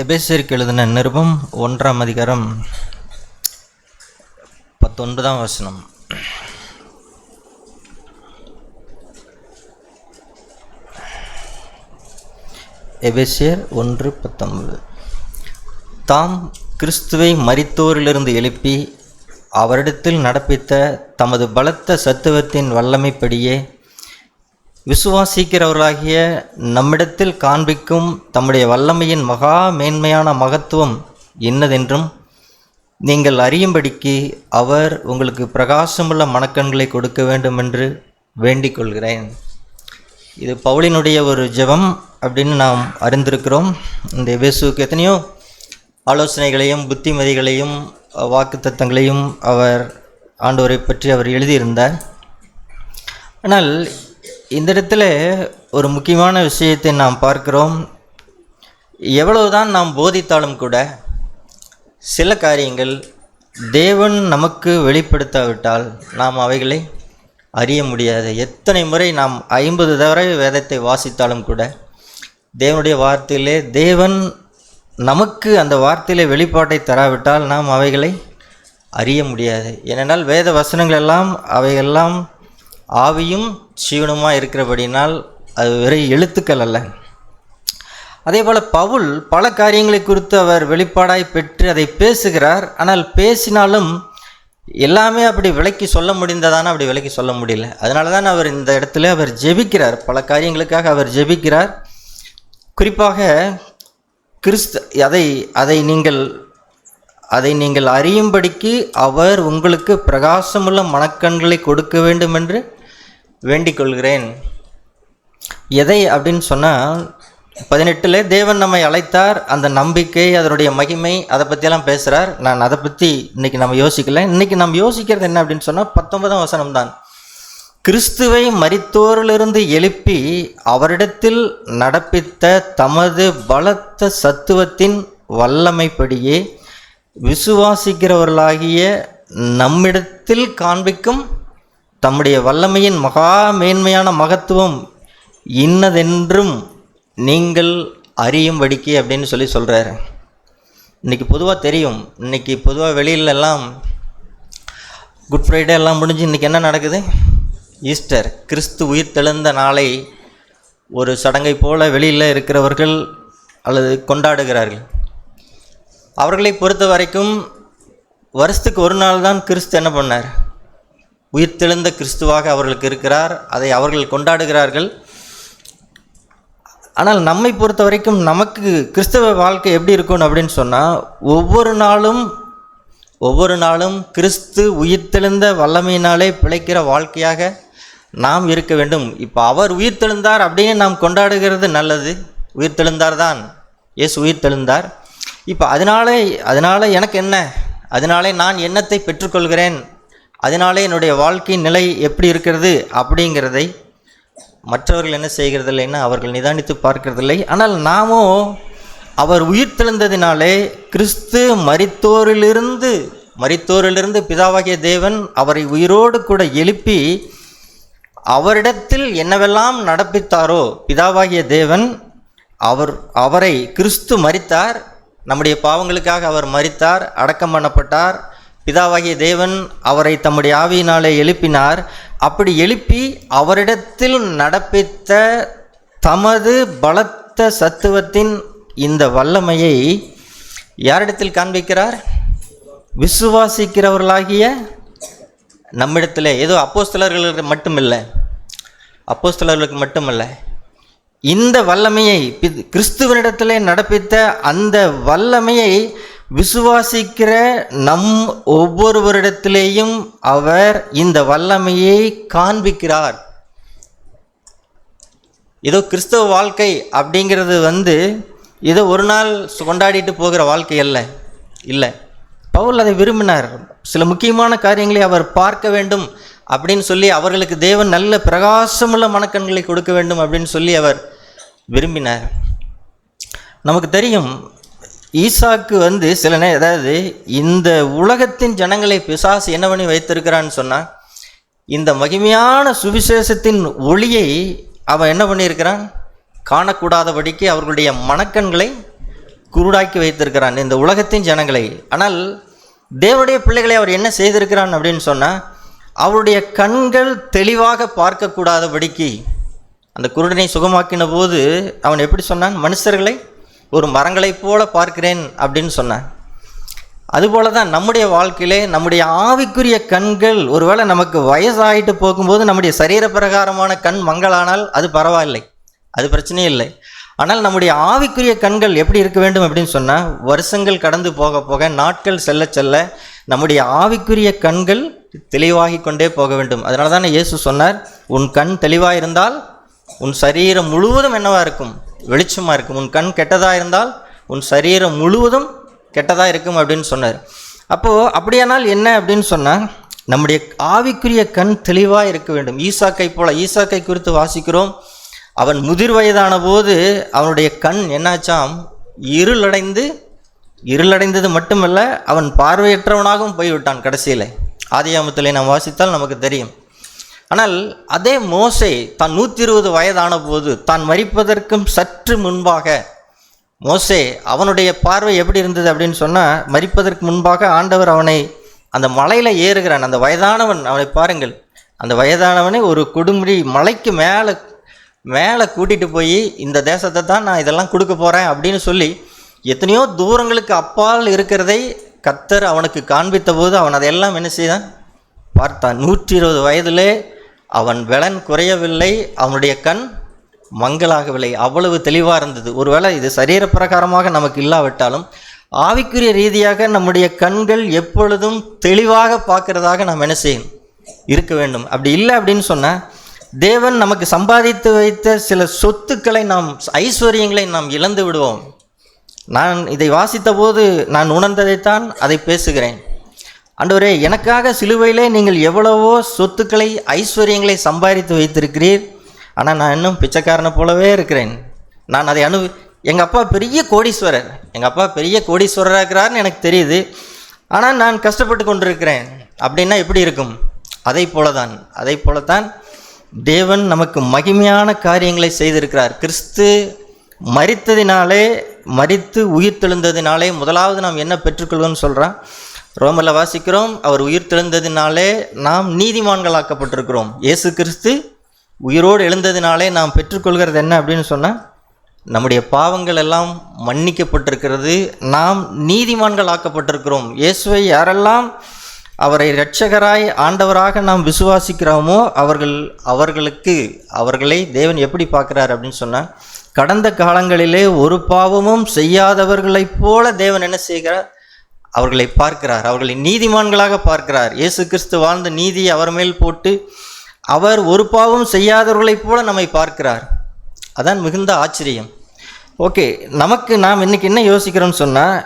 எபேசியருக்கு எழுதின நிருபம் 1ஆம் அதிகாரம் 19ஆம் வசனம். எபேசியர் 1:19. தாம் கிறிஸ்துவை மரித்தோரிலிருந்து எழுப்பி அவரிடத்தில் நடப்பித்த தமது பலத்த சத்துவத்தின் வல்லமைப்படியே விசுவாசிக்கிறவர்களாகிய நம்மிடத்தில் காண்பிக்கும் தம்முடைய வல்லமையின் மகா மேன்மையான மகத்துவம் இன்னதென்றும் நீங்கள் அறியும்படிக்கு அவர் உங்களுக்கு பிரகாசமுள்ள மனக்கண்களை கொடுக்க வேண்டும் என்று வேண்டிக் கொள்கிறேன். இது பவுலினுடைய ஒரு ஜெபம் அப்படின்னு நாம் அறிந்திருக்கிறோம். இந்த எபேசுவுக்கு எத்தனையோ ஆலோசனைகளையும் புத்திமதிகளையும் வாக்குத்தத்தங்களையும் அவர் ஆண்டவரை பற்றி அவர் எழுதியிருந்தார். ஆனால் இந்த இடத்துல ஒரு முக்கியமான விஷயத்தை நாம் பார்க்கிறோம். எவ்வளவுதான் நாம் போதித்தாலும் கூட சில காரியங்கள் தேவன் நமக்கு வெளிப்படுத்தாவிட்டால் நாம் அவைகளை அறிய முடியாது. எத்தனை முறை நாம் 50 தடவை வேதத்தை வாசித்தாலும் கூட தேவனுடைய வார்த்தையிலே தேவன் நமக்கு அந்த வார்த்தையிலே வெளிப்பாட்டை தராவிட்டால் நாம் அவைகளை அறிய முடியாது. ஏனென்றால் வேத வசனங்கள் எல்லாம் அவையெல்லாம் ஆவியும் ஜீவனுமாக இருக்கிறபடினால் அது வெறும் எழுத்துக்கள் அல்ல. அதே போல் பவுல் பல காரியங்களை குறித்து அவர் வெளிப்பாடாய் பெற்று அதை பேசுகிறார். ஆனால் பேசினாலும் எல்லாமே அப்படி விளக்கி சொல்ல முடிந்ததான அப்படி விளக்கி சொல்ல முடியல. அதனால தான் அவர் இந்த இடத்துல அவர் ஜெபிக்கிறார். பல காரியங்களுக்காக அவர் ஜெபிக்கிறார். குறிப்பாக அதை நீங்கள் அறியும்படிக்கு அவர் உங்களுக்கு பிரகாசமுள்ள மனக்கண்களை கொடுக்க வேண்டும் என்று வேண்டிக் கொள்கிறேன். எதை அப்படின்னு சொன்னால் 18 தேவன் நம்மை அழைத்தார், அந்த நம்பிக்கை அதனுடைய மகிமை அதை பற்றியெல்லாம் பேசுகிறார். நான் அதை பற்றி இன்றைக்கி நம்ம யோசிக்கல. இன்றைக்கி நம்ம யோசிக்கிறது என்ன அப்படின்னு சொன்னால் 19ஆம் வசனம் தான். கிறிஸ்துவை மரித்தோரிலிருந்து எழுப்பி அவரிடத்தில் நடப்பித்த தமது பலத்த சத்துவத்தின் வல்லமைப்படியே விசுவாசிக்கிறவர்களாகிய நம்மிடத்தில் காண்பிக்கும் தம்முடைய வல்லமையின் மகா மேன்மையான மகத்துவம் இன்னதென்றும் நீங்கள் அறியும்படிக்கு அப்படின்னு சொல்கிறாரு. இன்றைக்கி பொதுவாக தெரியும். இன்றைக்கி பொதுவாக வெளியிலெல்லாம் குட் ஃப்ரைடே எல்லாம் முடிஞ்சு இன்றைக்கி என்ன நடக்குது? ஈஸ்டர், கிறிஸ்து உயிர் தெழுந்த நாளை ஒரு சடங்கை போல வெளியில் இருக்கிறவர்கள் அல்லது கொண்டாடுகிறார்கள். அவர்களை பொறுத்த வரைக்கும் வருஷத்துக்கு ஒரு நாள் தான் கிறிஸ்து என்ன பண்ணார்? உயிர் தெழுந்த கிறிஸ்துவாக அவர்களுக்கு இருக்கிறார். அதை அவர்கள் கொண்டாடுகிறார்கள். ஆனால் நம்மை பொறுத்த வரைக்கும் நமக்கு கிறிஸ்தவ வாழ்க்கை எப்படி இருக்கணும் அப்படின்னு சொன்னால் ஒவ்வொரு நாளும் கிறிஸ்து உயிர் தெழுந்த வல்லமையினாலே பிழைக்கிற வாழ்க்கையாக நாம் இருக்க வேண்டும். இப்போ அவர் உயிர் தெழுந்தார் அப்படின்னு நாம் கொண்டாடுகிறது நல்லது. உயிர் தெழுந்தார் தான், இயேசு உயிர் தெழுந்தார். இப்போ அதனால எனக்கு என்ன? அதனாலே நான் என்னத்தை பெற்றுக்கொள்கிறேன்? அதனாலே என்னுடைய வாழ்க்கையின் நிலை எப்படி இருக்கிறது அப்படிங்கிறதை மற்றவர்கள் என்ன செய்கிறதில்லைன்னா அவர்கள் நிதானித்து பார்க்கிறதில்லை. ஆனால் நாமோ அவர் உயிர் தெழுந்ததினாலே கிறிஸ்து மரித்தோரிலிருந்து பிதாவாகிய தேவன் அவரை உயிரோடு கூட எழுப்பி அவரிடத்தில் என்னவெல்லாம் நடப்பித்தாரோ பிதாவாகிய தேவன் அவரை கிறிஸ்து மரித்தார். நம்முடைய பாவங்களுக்காக அவர் மரித்தார், அடக்கம் பண்ணப்பட்டார். பிதாவாகிய தேவன் அவரை தம்முடைய ஆவியினாலே எழுப்பினார். அப்படி எழுப்பி அவரிடத்தில் நடப்பித்த தமது பலத்த சத்துவத்தின் இந்த வல்லமையை யாரிடத்தில் காண்பிக்கிறார்? விசுவாசிக்கிறவர்களாகிய நம்மிடத்தில். ஏதோ அப்போஸ்தலர்களுக்கு மட்டுமில்லை, இந்த வல்லமையை கிறிஸ்துவனிடத்திலே நடப்பித்த அந்த வல்லமையை விசுவாசிக்கிற நம் ஒவ்வொருவரிடத்திலேயும் அவர் இந்த வல்லமையை காண்பிக்கிறார். ஏதோ கிறிஸ்தவ வாழ்க்கை அப்படிங்கிறது ஏதோ ஒரு நாள் கொண்டாடிட்டு போகிற வாழ்க்கை இல்லை. பவுல் அதை விரும்பினார். சில முக்கியமான காரியங்களை அவர் பார்க்க வேண்டும் அப்படின்னு சொல்லி அவர்களுக்கு தேவன் நல்ல பிரகாசமுள்ள மனக்கண்களை கொடுக்க வேண்டும் அப்படின்னு சொல்லி அவர் விரும்பினார். நமக்கு தெரியும் ஈசாக்கு சில அதாவது இந்த உலகத்தின் ஜனங்களை பிசாசு என்ன பண்ணி வைத்திருக்கிறான்னு சொன்னால் இந்த மகிமையான சுவிசேஷத்தின் ஒளியை அவன் என்ன பண்ணியிருக்கிறான்? காணக்கூடாதபடிக்கு அவர்களுடைய மனக்கண்களை குருடாக்கி வைத்திருக்கிறான் இந்த உலகத்தின் ஜனங்களை. ஆனால் தேவனுடைய பிள்ளைகளை அவர் என்ன செய்திருக்கிறான் அப்படின்னு சொன்னால், அவருடைய கண்கள் தெளிவாக பார்க்கக்கூடாதபடிக்கு அந்த குருடனை சுகமாக்கின போது அவன் எப்படி சொன்னான்? மனுஷர்களை ஒரு மரங்களைப் போல பார்க்கிறேன் அப்படின்னு சொன்னான். அதுபோல தான் நம்முடைய வாழ்க்கையிலே நம்முடைய ஆவிக்குரிய கண்கள், ஒருவேளை நமக்கு வயசாகிட்டு போகும்போது நம்முடைய சரீர பிரகாரமான கண் மங்களானால் அது பரவாயில்லை, அது பிரச்சனையே இல்லை. ஆனால் நம்முடைய ஆவிக்குரிய கண்கள் எப்படி இருக்க வேண்டும் அப்படின்னு சொன்னால், வருஷங்கள் கடந்து போக போக, நாட்கள் செல்ல செல்ல நம்முடைய ஆவிக்குரிய கண்கள் தெளிவாகி கொண்டே போக வேண்டும். அதனால தானே இயேசு சொன்னார், உன் கண் தெளிவாக இருந்தால் உன் சரீரம் முழுவதும் என்னவாக இருக்கும்? வெளிச்சமாக இருக்கும். உன் கண் கெட்டதாக இருந்தால் உன் சரீரம் முழுவதும் கெட்டதாக இருக்கும் அப்படின்னு சொன்னார். அப்போது அப்படியானால் என்ன அப்படின்னு சொன்னால், நம்முடைய ஆவிக்குரிய கண் தெளிவாக இருக்க வேண்டும். ஈசாக்கை போல, ஈசாக்கை குறித்து வாசிக்கிறோம், அவன் முதிர் வயதான போது அவனுடைய கண் என்னாச்சாம்? இருளடைந்தது மட்டுமல்ல, அவன் பார்வையற்றவனாகவும் போய்விட்டான் கடைசியில். ஆதியாகமத்திலே நாம் வாசித்தால் நமக்கு தெரியும். ஆனால் அதே மோசே தான் 120 வயதான போது, தான் மரிப்பதற்கும் சற்று முன்பாக, மோசே அவனுடைய பார்வை எப்படி இருந்தது அப்படின்னு சொன்னால், மரிப்பதற்கு முன்பாக ஆண்டவர் அவனை அந்த மலையில் ஏறுகிறான். அந்த வயதானவன், அவனை பாருங்கள், அந்த வயதானவனை ஒரு கொடுமுடி மலைக்கு மேலே கூட்டிகிட்டு போய், இந்த தேசத்தை தான் நான் இதெல்லாம் கொடுக்க போகிறேன் அப்படின்னு சொல்லி, எத்தனையோ தூரங்களுக்கு அப்பால் இருக்கிறதை கர்த்தர் அவனுக்கு காண்பித்த போது அவன் அதையெல்லாம் என்ன செய்தான்? பார்த்தான். 120 வயதிலே அவன் வெலன் குறையவில்லை, அவனுடைய கண் மங்களாகவில்லை, அவ்வளவு தெளிவாக இருந்தது. ஒருவேளை இது சரீர பிரகாரமாக நமக்கு இல்லாவிட்டாலும் ஆவிக்குரிய ரீதியாக நம்முடைய கண்கள் எப்பொழுதும் தெளிவாக பார்க்கிறதாக நாம் என்ன செய்யணும்? இருக்க வேண்டும். அப்படி இல்லை அப்படின்னு சொன்னால், தேவன் நமக்கு சம்பாதித்து வைத்த சில சொத்துக்களை, ஐஸ்வர்யங்களை நாம் இழந்து விடுவோம். நான் இதை வாசித்த போது நான் உணர்ந்ததைத்தான் அதை பேசுகிறேன். ஆண்டவரே, எனக்காக சிலுவையிலே நீங்கள் எவ்வளவோ சொத்துக்களை, ஐஸ்வர்யங்களை சம்பாதித்து வைத்திருக்கிறீர். ஆனால் நான் இன்னும் பிச்சைக்காரனை போலவே இருக்கிறேன். நான் அதை எங்கள் அப்பா பெரிய கோடீஸ்வரர், எங்கள் அப்பா பெரிய கோடீஸ்வரராக இருக்கிறார்னு எனக்கு தெரியுது. ஆனால் நான் கஷ்டப்பட்டு கொண்டிருக்கிறேன் அப்படின்னா எப்படி இருக்கும்? அதை போலத்தான் தேவன் நமக்கு மகிமையான காரியங்களை செய்திருக்கிறார். கிறிஸ்து மரித்து உயிர்த்தெழுந்ததினாலே முதலாவது நாம் என்ன பெற்றுக்கொள்வோம்னு சொல்கிறான்? ரோமரில் வாசிக்கிறோம், அவர் உயிர்த்தெழுந்ததினாலே நாம் நீதிமான்களாக்கப்பட்டிருக்கிறோம். இயேசு கிறிஸ்து உயிரோடு எழுந்ததினாலே நாம் பெற்றுக்கொள்கிறது என்ன அப்படின்னு சொன்னால், நம்முடைய பாவங்கள் எல்லாம் மன்னிக்கப்பட்டிருக்கிறது, நாம் நீதிமான்கள் ஆக்கப்பட்டிருக்கிறோம். இயேசுவை யாரெல்லாம் அவரை இரட்சகராய் ஆண்டவராக நாம் விசுவாசிக்கிறோமோ அவர்களை தேவன் எப்படி பார்க்குறார் அப்படின்னு சொன்னால், கடந்த காலங்களிலே ஒரு பாவமும் செய்யாதவர்களைப் போல தேவன் என்ன செய்கிறார்? அவர்களை பார்க்கிறார், அவர்களை நீதிமான்களாக பார்க்கிறார். இயேசு கிறிஸ்து வாழ்ந்த நீதியை அவர் மேல் போட்டு அவர் ஒரு பாவம் செய்யாதவர்களைப் போல நம்மை பார்க்கிறார். அதான் மிகுந்த ஆச்சரியம். ஓகே, நாம் இன்னைக்கு என்ன யோசிக்கிறோம்னு சொன்னால்,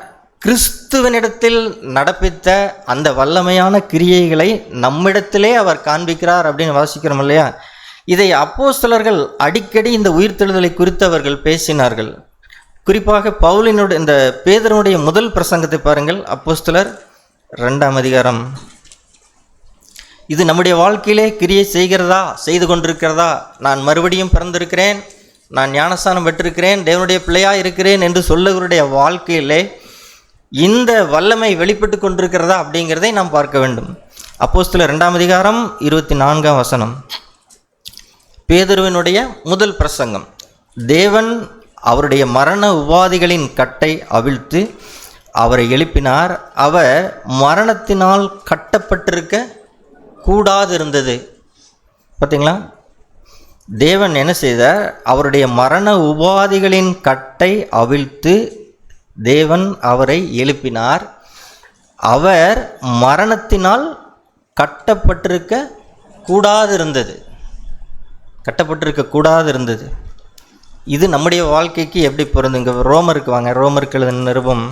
கிறிஸ்துவனிடத்தில் நடப்பித்த அந்த வல்லமையான கிரியைகளை நம்மிடத்திலே அவர் காண்பிக்கிறார் அப்படின்னு வாசிக்கிறோம் இல்லையா? இதை அப்போஸ்தலர்கள் அடிக்கடி இந்த உயிர்த்தெழுதலை குறித்து அவர்கள் பேசினார்கள். குறிப்பாக இந்த பேதுருவுடைய முதல் பிரசங்கத்தை பாருங்கள், அப்போஸ்தலர் 2ஆம் அதிகாரம். இது நம்முடைய வாழ்க்கையிலே கிரியை செய்து கொண்டிருக்கிறதா? நான் மறுபடியும் பிறந்திருக்கிறேன், நான் ஞானஸ்நானம் பெற்றிருக்கிறேன், தேவனுடைய பிள்ளையாக இருக்கிறேன் என்று சொல்லுவருடைய வாழ்க்கையிலே இந்த வல்லமை வெளிப்பட்டு கொண்டிருக்கிறதா அப்படிங்கிறதை நாம் பார்க்க வேண்டும். அப்போஸ்தலர் 2ஆம் அதிகாரம் 24ஆம் வசனம். பேதுருவினுடைய முதல் பிரசங்கம். தேவன் அவருடைய மரண உபாதிகளின் கட்டை அவிழ்த்து அவரை எழுப்பினார். அவர் மரணத்தினால் கட்டப்பட்டிருக்க கூடாது இருந்தது. பார்த்தீங்களா? தேவன் என்ன செய்தார்? அவருடைய மரண உபாதிகளின் கட்டை அவிழ்த்து தேவன் அவரை எழுப்பினார். அவர் மரணத்தினால் கட்டப்பட்டிருக்க கூடாது இருந்தது. இது நம்முடைய வாழ்க்கைக்கு எப்படி பொருந்துங்க? ரோமருக்கு வாங்க, ரோமருக்கு எழுதின நிருபம்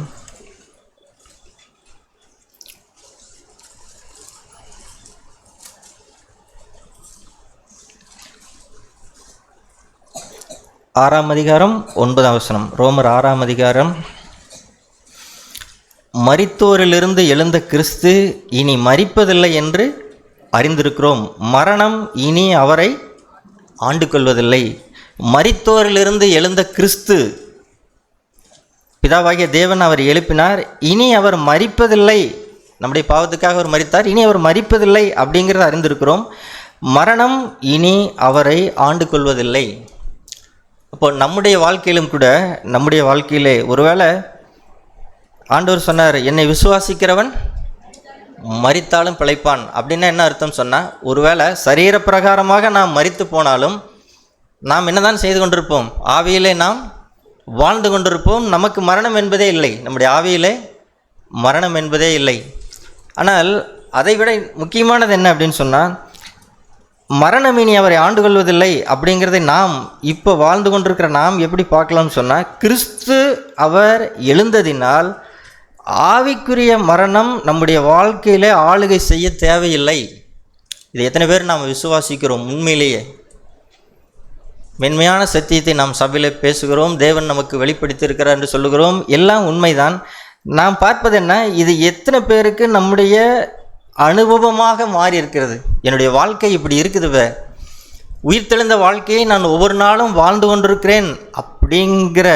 6ஆம் அதிகாரம் 9ஆம் வசனம். ரோமர் 6ஆம் அதிகாரம். மரித்தோரிலிருந்து எழுந்த கிறிஸ்து இனி மரிப்பதில்லை என்று அறிந்திருக்கிறோம், மரணம் இனி அவரை ஆண்டு கொள்வதில்லை. மரித்தோரிலிருந்து எழுந்த கிறிஸ்து பிதாவாகிய தேவன் அவர் எழுப்பினார். இனி அவர் மரிப்பதில்லை. நம்முடைய பாவத்துக்காக அவர் மரித்தார். இனி அவர் மரிப்பதில்லை அப்படிங்கிறத அறிந்திருக்கிறோம். மரணம் இனி அவரை ஆண்டு கொள்வதில்லை. அப்போ நம்முடைய வாழ்க்கையிலும் கூட, நம்முடைய வாழ்க்கையிலே ஒருவேளை ஆண்டவர் சொன்னார், என்னை விசுவாசிக்கிறவன் மரித்தாலும் பிழைப்பான் அப்படின்னா என்ன அர்த்தம் சொன்னால், ஒருவேளை சரீர பிரகாரமாக நாம் மரித்து போனாலும் நாம் என்னதான் செய்து கொண்டிருப்போம்? ஆவியிலே நாம் வாழ்ந்து கொண்டிருப்போம். நமக்கு மரணம் என்பதே இல்லை. நம்முடைய ஆவியிலே மரணம் என்பதே இல்லை. ஆனால் அதை விட முக்கியமானது என்ன அப்படின்னு சொன்னால், மரணம் இனி அவரை ஆண்டு கொள்வதில்லை அப்படிங்கிறதை நாம் இப்போ வாழ்ந்து கொண்டிருக்கிற நாம் எப்படி பார்க்கலாம்னு சொன்னால், கிறிஸ்து அவர் எழுந்ததினால் ஆவிக்குரிய மரணம் நம்முடைய வாழ்க்கையில் ஆளுகை செய்ய தேவையில்லை. இது எத்தனை பேர் நாம் விசுவாசிக்கிறோம்? உண்மையிலேயே மென்மையான சத்தியத்தை நாம் சபையில் பேசுகிறோம், தேவன் நமக்கு வெளிப்படுத்தியிருக்கிறார் என்று சொல்லுகிறோம், எல்லாம் உண்மைதான். நாம் பார்ப்பது என்ன, இது எத்தனை பேருக்கு நம்முடைய அனுபவமாக மாறி இருக்கிறது? என்னுடைய வாழ்க்கை இப்படி இருக்குது, உயிர்த்தெழுந்த வாழ்க்கையை நான் ஒவ்வொரு நாளும் வாழ்ந்து கொண்டிருக்கிறேன் அப்படிங்கிற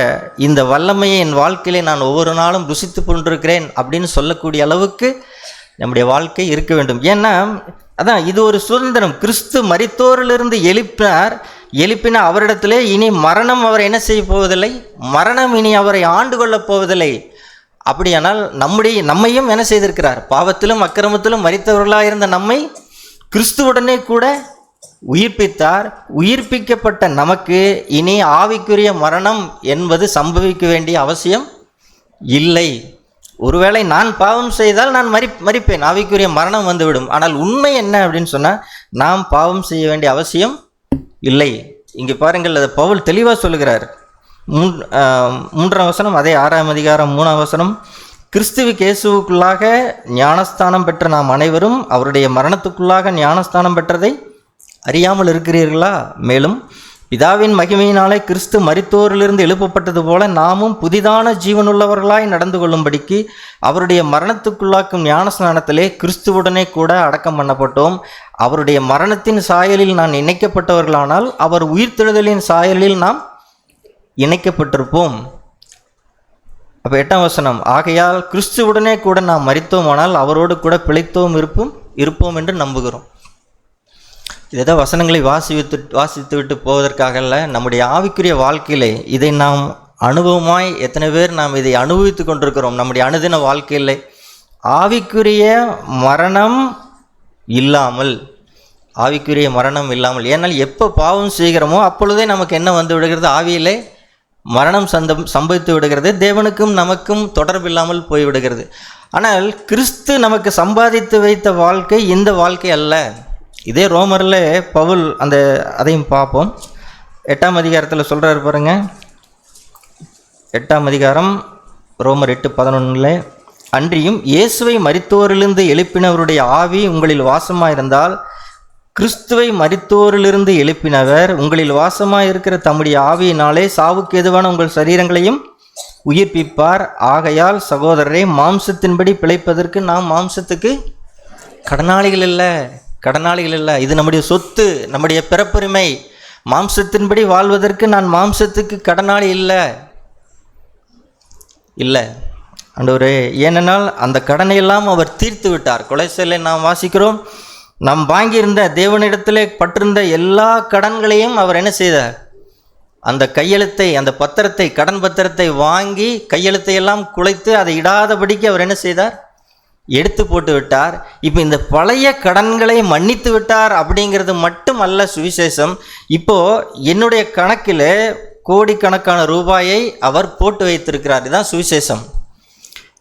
இந்த வல்லமையை என் வாழ்க்கையிலே நான் ஒவ்வொரு நாளும் ருசித்து கொண்டிருக்கிறேன் அப்படின்னு சொல்லக்கூடிய அளவுக்கு நம்முடைய வாழ்க்கை இருக்க வேண்டும். ஏன்னா அதான் இது ஒரு சுதந்திரம். கிறிஸ்து மரித்தோரிலிருந்து எழுப்பின அவரிடத்திலே இனி மரணம் அவரை என்ன செய்ய போவதில்லை, மரணம் இனி அவரை ஆண்டு கொள்ளப் போவதில்லை. அப்படியானால் நம்மையும் என்ன செய்திருக்கிறார்? பாவத்திலும் அக்கிரமத்திலும் மரித்தவர்களாக இருந்த நம்மை கிறிஸ்துவுடனே கூட உயிர்ப்பித்தார். உயிர்ப்பிக்கப்பட்ட நமக்கு இனி ஆவிக்குரிய மரணம் என்பது சம்பவிக்க வேண்டிய அவசியம் இல்லை. ஒருவேளை நான் பாவம் செய்தால் நான் மரிப்பேன், ஆவிக்குரிய மரணம் வந்துவிடும். ஆனால் உண்மை என்ன அப்படின்னு சொன்னால், நாம் பாவம் செய்ய வேண்டிய அவசியம் இல்லை. இங்கே பாருங்கள், அதை பவுல் தெளிவாக சொல்லுகிறார். 3ஆம் வசனம், அதே 6ஆம் அதிகாரம் 3ஆம் வசனம், கிறிஸ்துவுக்கு இயேசுவுக்குள்ளாக ஞானஸ்தானம் பெற்ற நாம் அனைவரும் அவருடைய மரணத்துக்குள்ளாக ஞானஸ்தானம் பெற்றதை அறியாமல் இருக்கிறீர்களா? மேலும் பிதாவின் மகிமையினாலே கிறிஸ்து மரித்தோரிலிருந்து எழுப்பப்பட்டது போல நாமும் புதிதான ஜீவனுள்ளவர்களாய் நடந்து கொள்ளும்படிக்கு அவருடைய மரணத்துக்குள்ளாக்கும் ஞானஸ்நானத்திலே கிறிஸ்துவுடனே கூட அடக்கம் பண்ணப்பட்டோம். அவருடைய மரணத்தின் சாயலில் நான் இணைக்கப்பட்டவர்களானால் அவர் உயிர்த்தெழுதலின் சாயலில் நாம் இணைக்கப்பட்டிருப்போம். அப்போ 8ஆம் வசனம், ஆகையால் கிறிஸ்துவுடனே கூட நாம் மரித்தோமானால் அவரோடு கூட பிழைத்தோம் இருப்போம் என்று நம்புகிறோம். இதை வசனங்களை வாசித்து விட்டு போவதற்காக அல்ல, நம்முடைய ஆவிக்குரிய வாழ்க்கையிலே இதை நாம் அனுபவமாய் எத்தனை பேர் நாம் இதை அனுபவித்து கொண்டிருக்கிறோம்? நம்முடைய அனுதின வாழ்க்கையில் ஆவிக்குரிய மரணம் இல்லாமல், ஏன்னால் எப்போ பாவம் செய்கிறோமோ அப்பொழுதே நமக்கு என்ன வந்து விடுகிறது? ஆவியிலே மரணம் சம்பவித்து விடுகிறது. தேவனுக்கும் நமக்கும் தொடர்பில்லாமல் போய்விடுகிறது. ஆனால் கிறிஸ்து நமக்கு சம்பாதித்து வைத்த வாழ்க்கை இந்த வாழ்க்கை அல்ல. இதே ரோமரில் பவுல் அதையும் பார்ப்போம். 8ஆம் அதிகாரத்தில் சொல்கிறார் பாருங்க. 8ஆம் அதிகாரம் ரோமர் 8:11, அன்றியும் இயேசுவை மரித்தோரிலிருந்து எழுப்பினவருடைய ஆவி உங்களில் வாசமாயிருந்தால் கிறிஸ்துவை மரித்தோரிலிருந்து எழுப்பினவர் உங்களில் வாசமாயிருக்கிற தம்முடைய ஆவியினாலே சாவுக்கு எதுவான உங்கள் சரீரங்களையும் உயிர்ப்பிப்பார். ஆகையால் சகோதரரே, மாம்சத்தின்படி பிழைப்பதற்கு நாம் மாம்சத்துக்கு கடனாளிகள் இல்லை. இது நம்முடைய சொத்து, நம்முடைய பிறப்புரிமை. மாம்சத்தின்படி வாழ்வதற்கு நான் மாம்சத்துக்கு கடனாளி இல்லை ஆண்டவரே. ஏனென்றால் அந்த கடனையெல்லாம் அவர் தீர்த்து விட்டார். கொலைசலை நாம் வாசிக்கிறோம், நாம் வாங்கியிருந்த தேவனிடத்திலே பட்டிருந்த எல்லா கடன்களையும் அவர் என்ன செய்தார்? அந்த கையெழுத்தை, அந்த பத்திரத்தை, கடன் பத்திரத்தை வாங்கி கையெழுத்தை எல்லாம் குலைத்து அதை இடாதபடிக்கு அவர் என்ன செய்தார்? எடுத்து போட்டு விட்டார். இப்போ இந்த பழைய கடன்களை மன்னித்து விட்டார் அப்படிங்கிறது மட்டும் அல்ல சுவிசேஷம். இப்போ என்னுடைய கணக்கில் கோடிக்கணக்கான ரூபாயை அவர் போட்டு வைத்திருக்கிறார். இதுதான் சுவிசேஷம்.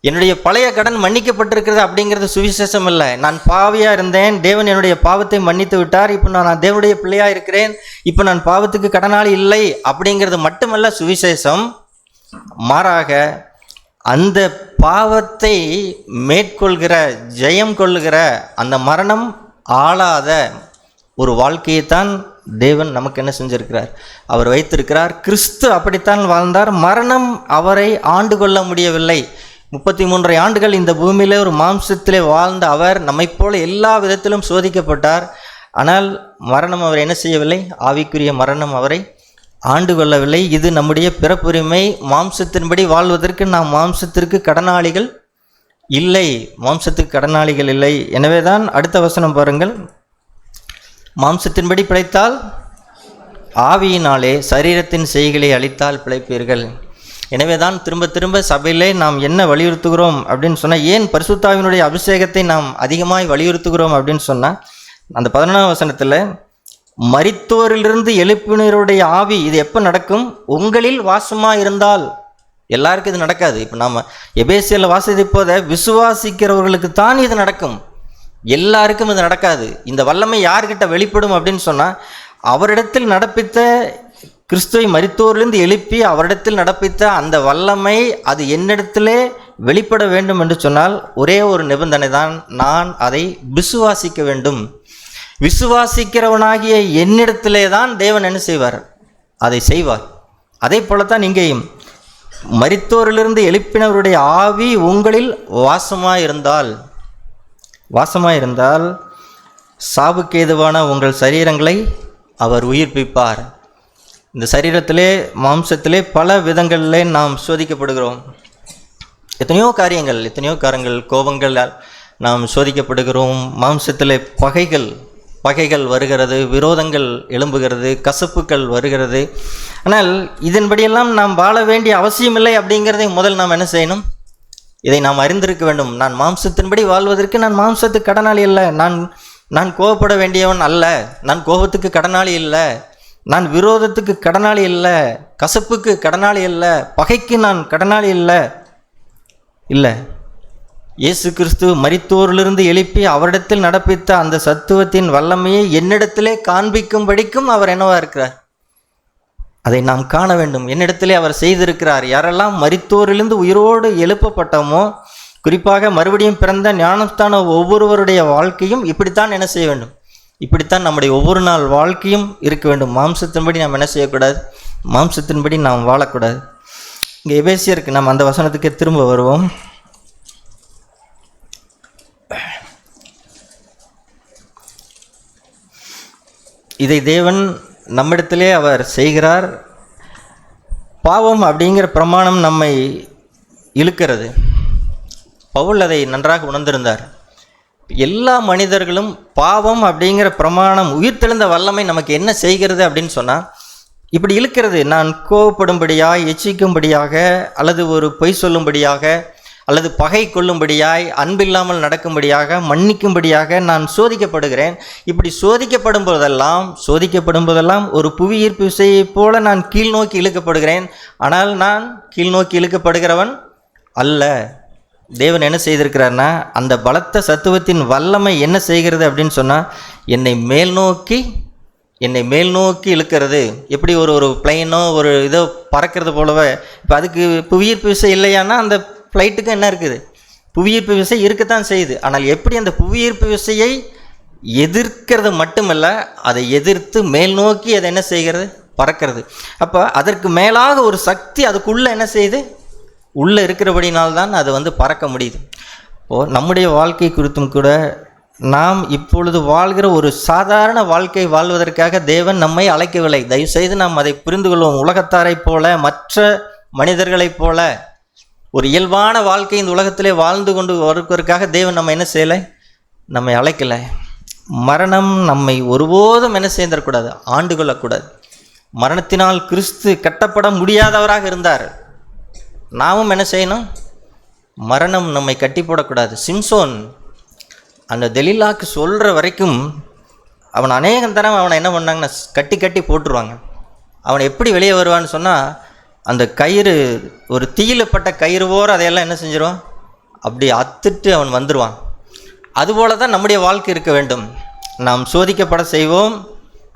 என்னுடைய பழைய கடன் மன்னிக்கப்பட்டிருக்கிறது அப்படிங்கிறது சுவிசேஷம் இல்லை. நான் பாவியாக இருந்தேன், தேவன் என்னுடைய பாவத்தை மன்னித்து விட்டார், இப்போ நான் தேவனுடைய பிள்ளையாக இருக்கிறேன், இப்போ நான் பாவத்துக்கு கடனாளி இல்லை அப்படிங்கிறது மட்டுமல்ல சுவிசேஷம். மாறாக அந்த பாவத்தை மேற்கொள்கிற, ஜெயம் கொள்ளுகிற, அந்த மரணம் ஆளாத ஒரு வாழ்க்கையைத்தான் தேவன் நமக்கு என்ன செஞ்சிருக்கிறார்? அவர் வைத்திருக்கிறார். கிறிஸ்து அப்படித்தான் வாழ்ந்தார். மரணம் அவரை ஆண்டு கொள்ள முடியவில்லை. 33 ஆண்டுகள் இந்த பூமியிலே ஒரு மாம்சத்திலே வாழ்ந்த அவர் நம்மை போல எல்லா விதத்திலும் சோதிக்கப்பட்டார். ஆனால் மரணம் அவரை என்ன செய்யவில்லை? ஆவிக்குரிய மரணம் அவரை ஆண்டு கொள்ளவில்லை. இது நம்முடைய பிறப்புரிமை. மாம்சத்தின்படி வாழ்வதற்கு நாம் மாம்சத்திற்கு கடனாளிகள் இல்லை, மாம்சத்துக்கு கடனாளிகள் இல்லை. எனவே தான் அடுத்த வசனம் பாருங்கள். மாம்சத்தின்படி பிழைத்தால் ஆவியினாலே, சரீரத்தின் செய்களை அழித்தால் பிழைப்பீர்கள். எனவே தான் திரும்ப திரும்ப சபையிலே நாம் என்ன வலியுறுத்துகிறோம் அப்படின்னு சொன்னால், ஏன் பரிசுத்தாவினுடைய அபிஷேகத்தை நாம் அதிகமாய் வலியுறுத்துகிறோம் அப்படின்னு சொன்னால், அந்த 11ஆம் வசனத்தில் மரித்தோரிலிருந்து எழுப்பினருடைய ஆவி இது எப்போ நடக்கும்? உங்களில் வாசமாக இருந்தால். எல்லாருக்கும் இது நடக்காது. இப்போ நாம் எபேசியில் வாசித்த போத விசுவாசிக்கிறவர்களுக்கு தான் இது நடக்கும், எல்லாருக்கும் இது நடக்காது. இந்த வல்லமை யார்கிட்ட வெளிப்படும் அப்படின்னு சொன்னால், அவரிடத்தில் நடப்பித்த கிறிஸ்துவை மரித்தோரிலிருந்து எழுப்பி அவரிடத்தில் நடப்பித்த அந்த வல்லமை அது என்னிடத்திலே வெளிப்பட வேண்டும் என்று சொன்னால் ஒரே ஒரு நிபந்தனை தான், நான் அதை விசுவாசிக்க வேண்டும். விசுவாசிக்கிறவனாகிய என்னிடத்திலே தான் தேவன் என்ன செய்வார்? அதை செய்வார். அதே போலத்தான் இங்கேயும் மரித்தோரிலிருந்து எழுப்பினவருடைய ஆவி உங்களில் வாசமாயிருந்தால் சாவுக்கு ஏதுவான உங்கள் சரீரங்களை அவர் உயிர்ப்பிப்பார். இந்த சரீரத்திலே, மாம்சத்திலே பல விதங்களிலே நாம் சோதிக்கப்படுகிறோம். எத்தனையோ காரியங்கள், கோபங்களால் நாம் சோதிக்கப்படுகிறோம். மாம்சத்திலே பகைகள் வருகிறது, விரோதங்கள் எழும்புகிறது, கசப்புக்கள் வருகிறது. ஆனால் இதன்படியெல்லாம் நாம் வாழ வேண்டிய அவசியமில்லை அப்படிங்கிறதை முதல் நாம் என்ன செய்யணும்? இதை நாம் அறிந்திருக்க வேண்டும். நான் மாம்சத்தின்படி வாழ்வதற்கு நான் மாம்சத்துக்கு கடனாளி இல்லை, நான் கோபப்பட வேண்டியவன் அல்ல, நான் கோபத்துக்கு கடனாளி இல்லை, நான் விரோதத்துக்கு கடனாளி இல்லை, கசப்புக்கு கடனாளி இல்லை, பகைக்கு நான் கடனாளி இல்லை. இயேசு கிறிஸ்து மரித்தோரிலிருந்து எழுப்பி அவரிடத்தில் நடப்பித்த அந்த சத்துவத்தின் வல்லமையை என்னிடத்திலே காண்பிக்கும்படிக்கும் அவர் என்னவா இருக்கிறார்? அதை நாம் காண வேண்டும். என்னிடத்திலே அவர் செய்திருக்கிறார். யாரெல்லாம் மரித்தோரிலிருந்து உயிரோடு எழுப்பப்பட்டோமோ, குறிப்பாக மறுபடியும் பிறந்த ஞானஸ்தான ஒவ்வொருவருடைய வாழ்க்கையும் இப்படித்தான் என்ன செய்ய வேண்டும்? இப்படித்தான் நம்முடைய ஒவ்வொரு நாள் வாழ்க்கையும் இருக்க வேண்டும். மாம்சத்தின்படி நாம் என்ன செய்யக்கூடாது? மாம்சத்தின்படி நாம் வாழக்கூடாது. இங்கே எபேசியருக்கு நாம் அந்த வசனத்துக்கே திரும்ப வருவோம். இதை தேவன் நம்மிடத்திலே அவர் செய்கிறார். பாவம் அப்படிங்கிற பிரமாணம் நம்மை இழுக்கிறது. பவுல் அதை நன்றாக உணர்ந்திருந்தார். எல்லா மனிதர்களும் பாவம் அப்படிங்கிற பிரமாணம், உயிர்த்தெழுந்த வல்லமை நமக்கு என்ன செய்கிறது அப்படின்னு சொன்னால், இப்படி இழுக்கிறது. நான் கோவப்படும்படியாய், எச்சிக்கும்படியாக, அல்லது ஒரு பொய் சொல்லும்படியாக, அல்லது பகை கொள்ளும்படியாய், அன்பில்லாமல் நடக்கும்படியாக, மன்னிக்கும்படியாக நான் சோதிக்கப்படுகிறேன். இப்படி சோதிக்கப்படும் போதெல்லாம் ஒரு புவி ஈர்ப்பு விசையைப் போல நான் கீழ் நோக்கி இழுக்கப்படுகிறேன். ஆனால் நான் கீழ் நோக்கி இழுக்கப்படுகிறவன் அல்ல. தேவன் என்ன செய்திருக்கிறார்னா, அந்த பலத்த சத்துவத்தின் வல்லமை என்ன செய்கிறது அப்படின்னு சொன்னால், என்னை மேல் நோக்கி இழுக்கிறது. எப்படி ஒரு பிளைனோ ஒரு இதோ பறக்கிறது போலவே. இப்போ அதுக்கு புவியீர்ப்பு விசை இல்லையானா அந்த ஃப்ளைட்டுக்கு என்ன இருக்குது? புவியீர்ப்பு விசை இருக்கத்தான் செய்யுது. ஆனால் எப்படி அந்த புவியீர்ப்பு விசையை எதிர்க்கிறது மட்டுமல்ல, அதை எதிர்த்து மேல் நோக்கி அதை என்ன செய்கிறது? பறக்கிறது. அப்போ அதற்கு மேலாக ஒரு சக்தி அதுக்குள்ளே என்ன செய்யுது? உள்ளே இருக்கிறபடினால்தான் அது பறக்க முடியுது. இப்போது நம்முடைய வாழ்க்கை குறித்தும் கூட நாம் இப்பொழுது வாழ்கிற ஒரு சாதாரண வாழ்க்கை வாழ்வதற்காக தேவன் நம்மை அழைக்கவில்லை. தயவுசெய்து நாம் அதை புரிந்து கொள்வோம். உலகத்தாரைப் போல, மற்ற மனிதர்களைப் போல ஒரு இயல்பான வாழ்க்கை இந்த உலகத்திலே வாழ்ந்து கொண்டு வருவதற்காக தேவன் நம்ம என்ன செய்யலை? நம்மை அழைக்கலை. மரணம் நம்மை ஒருபோதும் என்ன செய்திடக்கூடாது? ஆண்டு கொள்ளக்கூடாது. மரணத்தினால் கிறிஸ்து கட்டப்பட முடியாதவராக இருந்தார். நாமும் என்ன செய்யணும்? மரணம் நம்மை கட்டி போடக்கூடாது. சிம்சோன் அந்த தெலீலாக்கு சொல்கிற வரைக்கும் அவன் அநேகம் தரம் அவனை என்ன பண்ணாங்கன்னா கட்டி போட்டுருவாங்க. அவனை எப்படி வெளியே வருவான்னு சொன்னால், அந்த கயிறு ஒரு தீயிலப்பட்ட கயிறு போற அதையெல்லாம் என்ன செஞ்சிருவான்? அப்படி அத்துட்டு அவன் வந்துடுவான். அதுபோல தான் நம்முடைய வாழ்க்கை இருக்க வேண்டும். நாம் சோதிக்கப்பட செய்வோம்,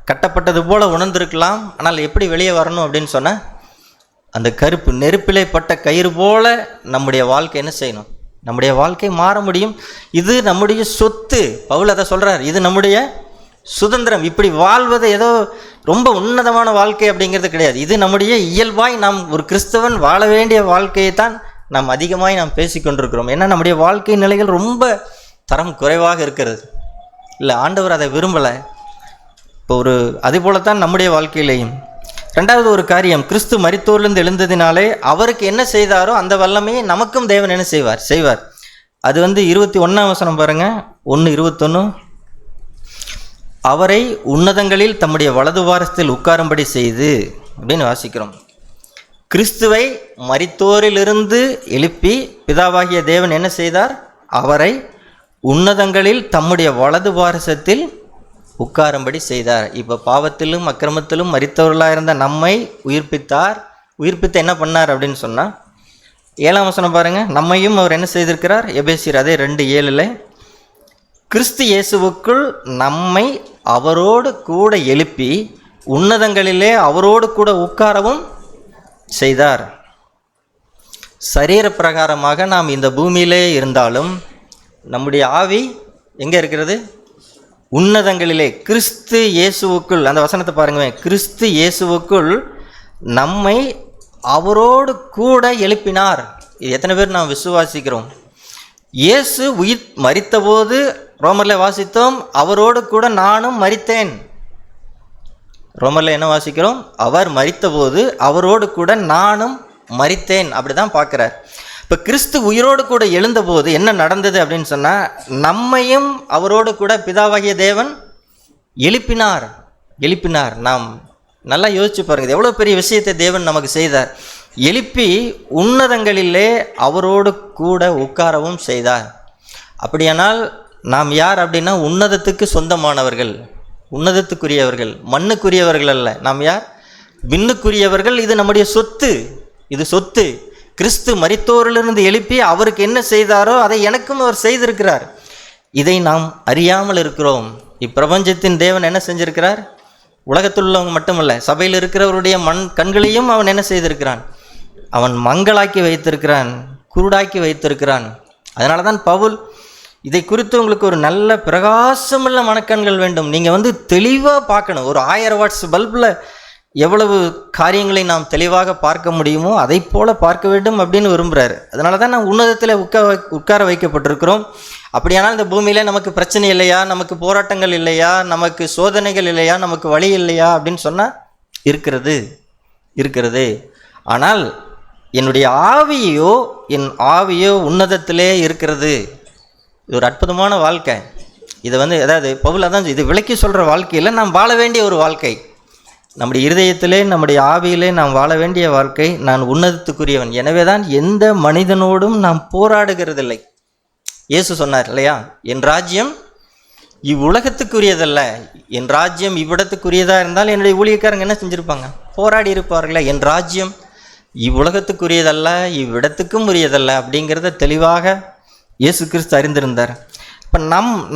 கட்டப்பட்டது போல் உணர்ந்திருக்கலாம். ஆனால் எப்படி வெளியே வரணும் அப்படின்னு சொன்னால், அந்த கருப்பு நெருப்பிலே பட்ட கயிறு போல நம்முடைய வாழ்க்கை என்ன செய்யணும்? நம்முடைய வாழ்க்கை மாற முடியும். இது நம்முடைய சொத்து. பவுல் அதை சொல்கிறார், இது நம்முடைய சுதந்திரம். இப்படி வாழ்வது ஏதோ ரொம்ப உன்னதமான வாழ்க்கை அப்படிங்கிறது கிடையாது. இது நம்முடைய இயல்பாய் நாம் ஒரு கிறிஸ்தவன் வாழ வேண்டிய வாழ்க்கையை தான் நாம் அதிகமாய் நாம் பேசிக்கொண்டிருக்கிறோம். ஏன்னா நம்முடைய வாழ்க்கை நிலைகள் ரொம்ப தரம் குறைவாக இருக்கிறது. இல்லை, ஆண்டவர் அதை விரும்பலை. இப்போ அது போலத்தான் நம்முடைய வாழ்க்கையிலையும் ரெண்டாவது ஒரு காரியம், கிறிஸ்து மரித்தோரிலிருந்து எழுந்ததினாலே அவருக்கு என்ன செய்தாரோ அந்த வல்லமையை நமக்கும் தேவன் என்ன செய்வார். அது 21ஆம் வசனம் பாருங்க, 1:21. அவரை உன்னதங்களில் தம்முடைய வலது வாரத்தில் உட்காரும்படி செய்து அப்படின்னு வாசிக்கிறோம். கிறிஸ்துவை மரித்தோரிலிருந்து எழுப்பி பிதாவாகிய தேவன் என்ன செய்தார்? அவரை உன்னதங்களில் தம்முடைய வலது வாரசத்தில் உட்காரும்படி செய்தார். இப்போ பாவத்திலும் அக்கிரமத்திலும் மரித்தவர்களாக இருந்த நம்மை உயிர்ப்பித்தார். உயிர்ப்பித்து என்ன பண்ணார் அப்படின்னு சொன்னால் 7ஆம் வசனம் பாருங்க, நம்மையும் அவர் என்ன செய்திருக்கிறார்? எபேசியர் அதே 2:7 கிறிஸ்து இயேசுவுக்குள் நம்மை அவரோடு கூட எழுப்பி உன்னதங்களிலே அவரோடு கூட உட்காரவும் செய்தார். சரீர பிரகாரமாக நாம் இந்த பூமியிலே இருந்தாலும் நம்முடைய ஆவி எங்கே இருக்கிறது? உன்னதங்களிலே கிறிஸ்து இயேசுவுக்குள். அந்த வசனத்தை பாருங்க, கிறிஸ்து இயேசுவுக்குள் நம்மை அவரோடு கூட எழுப்பினார். இது எத்தனை பேர் நாம் விசுவாசிக்கிறோம்? இயேசு மரித்தபோது ரோமரில் வாசித்தோம், அவரோடு கூட நானும் மரித்தேன். ரோமரில் என்ன வாசிக்கிறோம்? அவர் மரித்தபோது அவரோடு கூட நானும் மரித்தேன். அப்படிதான் பார்க்குறார். இப்போ கிறிஸ்து உயிரோடு கூட எழுந்தபோது என்ன நடந்தது அப்படின்னு சொன்னால், நம்மையும் அவரோடு கூட பிதாவாகிய தேவன் எழுப்பினார். நாம் நல்லா யோசிச்சு பாருங்க, எவ்வளோ பெரிய விஷயத்தை தேவன் நமக்கு செய்தார். எழுப்பி உன்னதங்களிலே அவரோடு கூட உட்காரவும் செய்தார். அப்படியானால் நாம் யார் அப்படின்னா உன்னதத்துக்கு சொந்தமானவர்கள், உன்னதத்துக்குரியவர்கள், மண்ணுக்குரியவர்கள் அல்ல. நாம் யார்? விண்ணுக்குரியவர்கள். இது நம்முடைய சொத்து. இது சொத்து. கிறிஸ்து மரித்தோரிலிருந்து எழுப்பி அவருக்கு என்ன செய்தாரோ அதை எனக்கும் அவர் செய்திருக்கிறார். இதை நாம் அறியாமல் இருக்கிறோம். இப்பிரபஞ்சத்தின் தேவன் என்ன செஞ்சிருக்கிறார்? உலகத்தில் உள்ளவங்க மட்டுமல்ல, சபையில் இருக்கிறவருடைய கண்களையும் அவன் என்ன செய்திருக்கிறான்? அவன் மங்களாக்கி வைத்திருக்கிறான், குருடாக்கி வைத்திருக்கிறான். அதனால தான் பவுல் இதை குறித்து உங்களுக்கு ஒரு நல்ல பிரகாசமுள்ள மனக்கண்கள் வேண்டும். நீங்கள் தெளிவாக பார்க்கணும். ஒரு 1000 வாட்ஸ் பல்பில் எவ்வளவு காரியங்களை நாம் தெளிவாக பார்க்க முடியுமோ அதை போல பார்க்க வேண்டும் அப்படின்னு விரும்புகிறாரு. அதனால தான் நாம் உன்னதத்தில் உட்கார வைக்கப்பட்டிருக்கிறோம். அப்படியானால் இந்த பூமியில் நமக்கு பிரச்சனை இல்லையா, நமக்கு போராட்டங்கள் இல்லையா, நமக்கு சோதனைகள் இல்லையா, நமக்கு வழி இல்லையா அப்படின்னு சொன்னால் இருக்கிறது. ஆனால் என்னுடைய என் ஆவியோ உன்னதத்திலே இருக்கிறது. இது ஒரு அற்புதமான வாழ்க்கை. இதை அதாவது பவுல் அதான் இது விளக்கி சொல்கிற வாழ்க்கையில் நாம் வாழ வேண்டிய ஒரு வாழ்க்கை. நம்முடைய இருதயத்திலே நம்முடைய ஆவியிலே நாம் வாழ வேண்டிய வாழ்க்கை. நான் உன்னதத்துக்குரியவன், எனவே தான் எந்த மனிதனோடும் நாம் போராடுகிறதில்லை. இயேசு சொன்னார் இல்லையா, என் ராஜ்யம் இவ்வுலகத்துக்குரியதல்ல, என் ராஜ்யம் இவ்விடத்துக்குரியதாக இருந்தால் என்னுடைய ஊழியக்காரங்க என்ன செஞ்சுருப்பாங்க? போராடி இருப்பார்களே. என் ராஜ்யம் இவ்வுலகத்துக்குரியதல்ல, இவ்விடத்துக்கும் உரியதல்ல அப்படிங்கிறத தெளிவாக இயேசு கிறிஸ்து அறிந்திருந்தார். இப்போ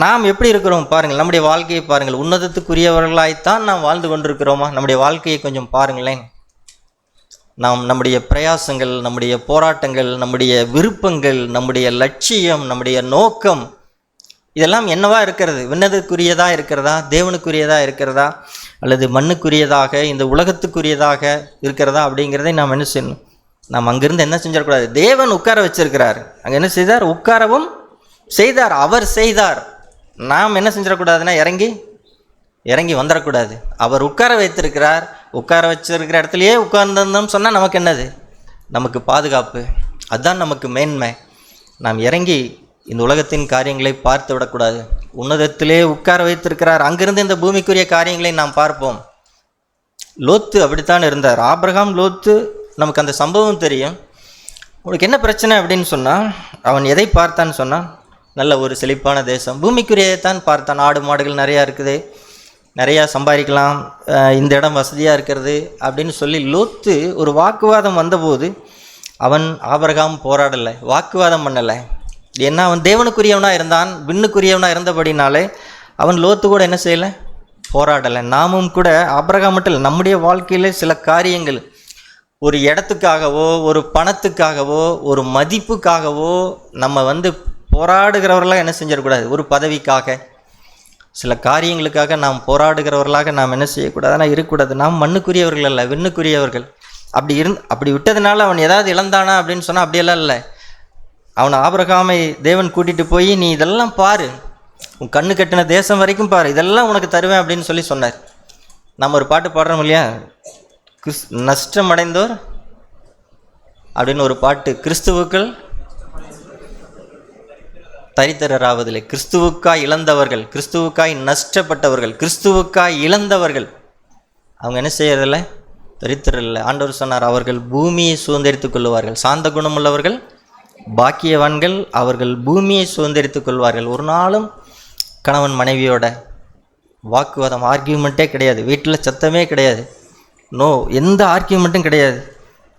நாம் எப்படி இருக்கிறோம் பாருங்கள், நம்முடைய வாழ்க்கையை பாருங்கள். உன்னதத்துக்குரியவர்களாய்த்தான் நாம் வாழ்ந்து கொண்டிருக்கிறோமா? நம்முடைய வாழ்க்கையை கொஞ்சம் பாருங்களேன். நம்முடைய பிரயாசங்கள், நம்முடைய போராட்டங்கள், நம்முடைய விருப்பங்கள், நம்முடைய லட்சியம், நம்முடைய நோக்கம் இதெல்லாம் என்னவா இருக்கிறது? விண்ணதற்குரியதாக இருக்கிறதா, தேவனுக்குரியதாக இருக்கிறதா, அல்லது மண்ணுக்குரியதாக இந்த உலகத்துக்குரியதாக இருக்கிறதா அப்படிங்கிறதை நாம் என்ன செய்யணும்? நாம் அங்கிருந்து என்ன செஞ்சிடக்கூடாது? தேவன் உட்கார வச்சிருக்கிறார், அங்கே என்ன செய்தார்? உட்காரவும் செய்தார். அவர் செய்தார். நாம் என்ன செஞ்சிடக்கூடாதுன்னா இறங்கி வந்துடக்கூடாது. அவர் உட்கார வைத்திருக்கிறார். உட்கார வச்சிருக்கிற இடத்துலையே உட்கார்ந்தோம்னு சொன்னால் நமக்கு என்னது? நமக்கு பாதுகாப்பு. அதுதான் நமக்கு மேன்மை. நாம் இறங்கி இந்த உலகத்தின் காரியங்களை பார்த்து விடக்கூடாது. உன்னதத்திலே உட்கார வைத்திருக்கிறார். அங்கிருந்து இந்த பூமிக்குரிய காரியங்களை நாம் பார்ப்போம். லோத்து அப்படித்தான் இருந்தார். ஆபிரகாம், லோத்து, நமக்கு அந்த சம்பவம் தெரியும். உங்களுக்கு என்ன பிரச்சனை அப்படின்னு சொன்னால், அவன் எதை பார்த்தான்னு சொன்னால், நல்ல ஒரு செழிப்பான தேசம், பூமிக்குரியதான் பார்த்தான். ஆடு மாடுகள் நிறையா இருக்குது, நிறையா சம்பாதிக்கலாம், இந்த இடம் வசதியாக இருக்கிறது அப்படின்னு சொல்லி லோத்து ஒரு வாக்குவாதம் வந்தபோது அவன் ஆபிரகாம் போராடலை, வாக்குவாதம் பண்ணலை. ஏன்னா அவன் தேவனுக்குரியவனாக இருந்தான், விண்ணுக்குரியவனாக இருந்தபடினாலே அவன் லோத்து கூட என்ன செய்யலை? போராடலை. நாமும் கூட ஆபிரகாம் மட்டும் இல்லை, நம்முடைய வாழ்க்கையில் சில காரியங்கள் ஒரு இடத்துக்காகவோ, ஒரு பணத்துக்காகவோ, ஒரு மதிப்புக்காகவோ நம்ம போராடுகிறவர்களாக என்ன செஞ்சிடக்கூடாது? ஒரு பதவிக்காக, சில காரியங்களுக்காக நாம் போராடுகிறவர்களாக நாம் என்ன செய்யக்கூடாது? ஆனால் இருக்கக்கூடாது. நாம் மண்ணுக்குரியவர்கள் அல்ல, விண்ணுக்குரியவர்கள். அப்படி விட்டதுனால அவன் ஏதாவது இழந்தானா அப்படின்னு சொன்னால் அப்படியெல்லாம் இல்லை. அவனை ஆபிரகாமை தேவன் கூட்டிகிட்டு போய், நீ இதெல்லாம் பாரு, உன் கண்ணு கட்டின தேசம் வரைக்கும் பாரு, இதெல்லாம் உனக்கு தருவேன் அப்படின்னு சொன்னார். நம்ம ஒரு பாட்டு பாடுறோம் இல்லையா, நஷ்டமடைந்தோர் அப்படின்னு ஒரு பாட்டு, கிறிஸ்துவுக்கள் தரித்திரராவதில்லை. கிறிஸ்துவுக்காய் இழந்தவர்கள், கிறிஸ்துவுக்காய் நஷ்டப்பட்டவர்கள், கிறிஸ்துவுக்காய் இழந்தவர்கள் அவங்க என்ன செய்யறதில்ல? தரித்திரம் இல்லை. ஆண்டவர் சொன்னார், அவர்கள் பூமியை சுதந்திரித்துக் கொள்வார்கள். சாந்த குணமுள்ளவர்கள் பாக்கியவான்கள், அவர்கள் பூமியை சுதந்திரித்துக் கொள்வார்கள். ஒரு நாளும் கணவன் மனைவியோட வாக்குவாதம், ஆர்கியூமெண்ட்டே கிடையாது. வீட்டில் சத்தமே கிடையாது. நோ, எந்த ஆர்கியூமெண்ட்டும் கிடையாது.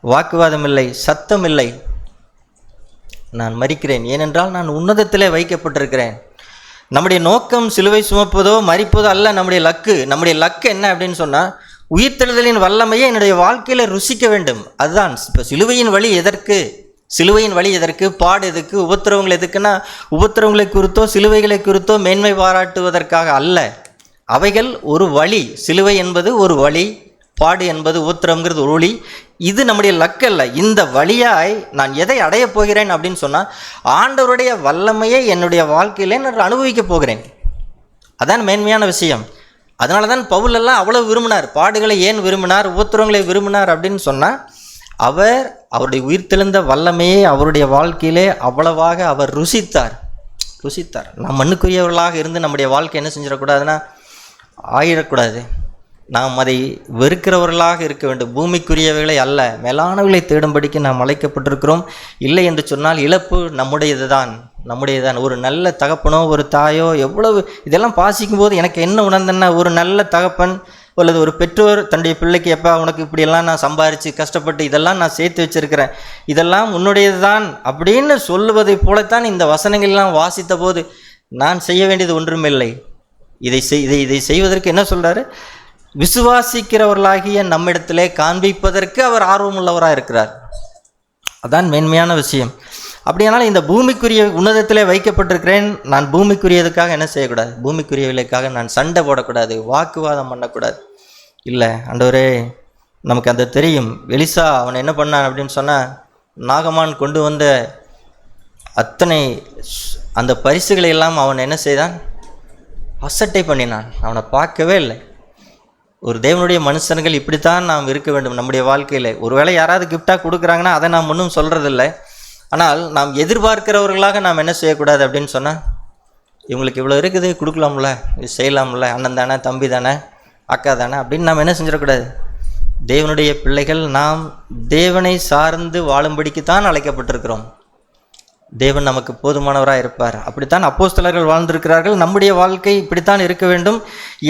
வாக்குவாதம் இல்லை, சத்தம் இல்லை. நான் மரிக்கிறேன், ஏனென்றால் நான் உன்னதத்திலே வைக்கப்பட்டிருக்கிறேன். நம்முடைய நோக்கம் சிலுவை சுமப்பதோ மரிப்பதோ அல்ல. நம்முடைய லக்கு என்ன அப்படின்னு சொன்னால், உயிர்த்தெழுதலின் வல்லமையை என்னுடைய வாழ்க்கையில் ருசிக்க வேண்டும். அதுதான். இப்போ சிலுவையின் வழி எதற்கு, பாடு எதுக்கு, உபத்திரவங்கள் எதுக்குன்னா, உபத்திரவங்களை குறித்தோ சிலுவைகளை குறித்தோ மேன்மை பாராட்டுவதற்காக அல்ல. அவைகள் ஒரு வழி. சிலுவை என்பது ஒரு வழி, பாடு என்பது, உபத்திரவங்கிறது ஒரு வழி. இது நம்முடைய லக்கு அல்ல. இந்த வழியாய் நான் எதை அடையப் போகிறேன் அப்படின்னு சொன்னால், ஆண்டவருடைய வல்லமையை என்னுடைய வாழ்க்கையிலே நான் அனுபவிக்கப் போகிறேன். அதான் மேன்மையான விஷயம். அதனால தான் பவுலெல்லாம் அவ்வளோ விரும்பினார். பாடுகளை ஏன் விரும்பினார், உபத்திரவங்களை விரும்பினார் அப்படின்னு சொன்னால், அவருடைய உயிர்த்தெழுந்த வல்லமையை அவருடைய வாழ்க்கையிலே அவ்வளவாக அவர் ருசித்தார். நாம் மண்ணுக்குரியவர்களாக இருந்து நம்முடைய வாழ்க்கை என்ன செஞ்சிடக்கூடாதுன்னா ஆயிடக்கூடாது. நாம் அதை வெறுக்கிறவர்களாக இருக்க வேண்டும். பூமிக்குரியவைகளை அல்ல, மேலானவர்களை தேடும்படிக்கு நாம் அழைக்கப்பட்டிருக்கிறோம். இல்லை என்று சொன்னால் இழப்பு நம்முடையது தான். ஒரு நல்ல தகப்பனோ ஒரு தாயோ எவ்வளவு இதெல்லாம் பாசிக்கும் போது எனக்கு என்ன உணர்ந்தேன்னா, ஒரு நல்ல தகப்பன் அல்லது ஒரு பெற்றோர் தன்னுடைய பிள்ளைக்கு, எப்போ உனக்கு இப்படியெல்லாம் நான் சம்பாரித்து கஷ்டப்பட்டு இதெல்லாம் நான் சேர்த்து வச்சிருக்கிறேன், இதெல்லாம் உன்னுடையது தான் அப்படின்னு சொல்லுவதை போலத்தான் இந்த வசனங்கள்லாம் வாசித்த போது நான் செய்ய வேண்டியது ஒன்றுமில்லை. இதை செய்வதற்கு என்ன சொல்கிறாரு? விசுவாசிக்கிறவர்களாகிய நம்மிடத்திலே காண்பிப்பதற்கு அவர் ஆர்வமுள்ளவராக இருக்கிறார். அதான் மேன்மையான விஷயம். அப்படியானால் இந்த பூமிக்குரிய உன்னதத்திலே வைக்கப்பட்டிருக்கிறேன். நான் பூமிக்குரியதுக்காக என்ன செய்யக்கூடாது? பூமிக்குரியவர்களுக்காக நான் சண்டை போடக்கூடாது, வாக்குவாதம் பண்ணக்கூடாது. இல்லை ஆண்டவரே, நமக்கு அந்த தெரியும். எலிசா அவன் என்ன பண்ணான் அப்படின்னு சொன்னால், நாகமான் கொண்டு வந்த அத்தனை அந்த பரிசுகளை எல்லாம் அவன் என்ன செய்தான்? அசட்டை பண்ணினான். அவனை பார்க்கவே இல்லை. ஒரு தேவனுடைய மனுஷன்கள் இப்படித்தான் நாம் இருக்க வேண்டும் நம்முடைய வாழ்க்கையில். ஒருவேளை யாராவது கிஃப்டாக கொடுக்குறாங்கன்னா அதை நாம் ஒன்றும் சொல்கிறதில்லை. ஆனால் நாம் எதிர்பார்க்கிறவர்களாக நாம் என்ன செய்யக்கூடாது அப்படின்னு சொன்னால், இவங்களுக்கு இவ்வளோ இருக்குது, கொடுக்கலாம்ல, இது செய்யலாம்ல, அண்ணன் தானே, தம்பி தானே, அக்கா தானே அப்படின்னு நாம் என்ன செஞ்சிடக்கூடாது. தேவனுடைய பிள்ளைகள் நாம் தேவனை சார்ந்து வாழும்படிக்குத்தான் அழைக்கப்பட்டிருக்கிறோம். தேவன் நமக்கு போதுமானவராக இருப்பார். அப்படித்தான் அப்போஸ்தலர்கள் வாழ்ந்திருக்கிறார்கள். நம்முடைய வாழ்க்கை இப்படித்தான் இருக்க வேண்டும்.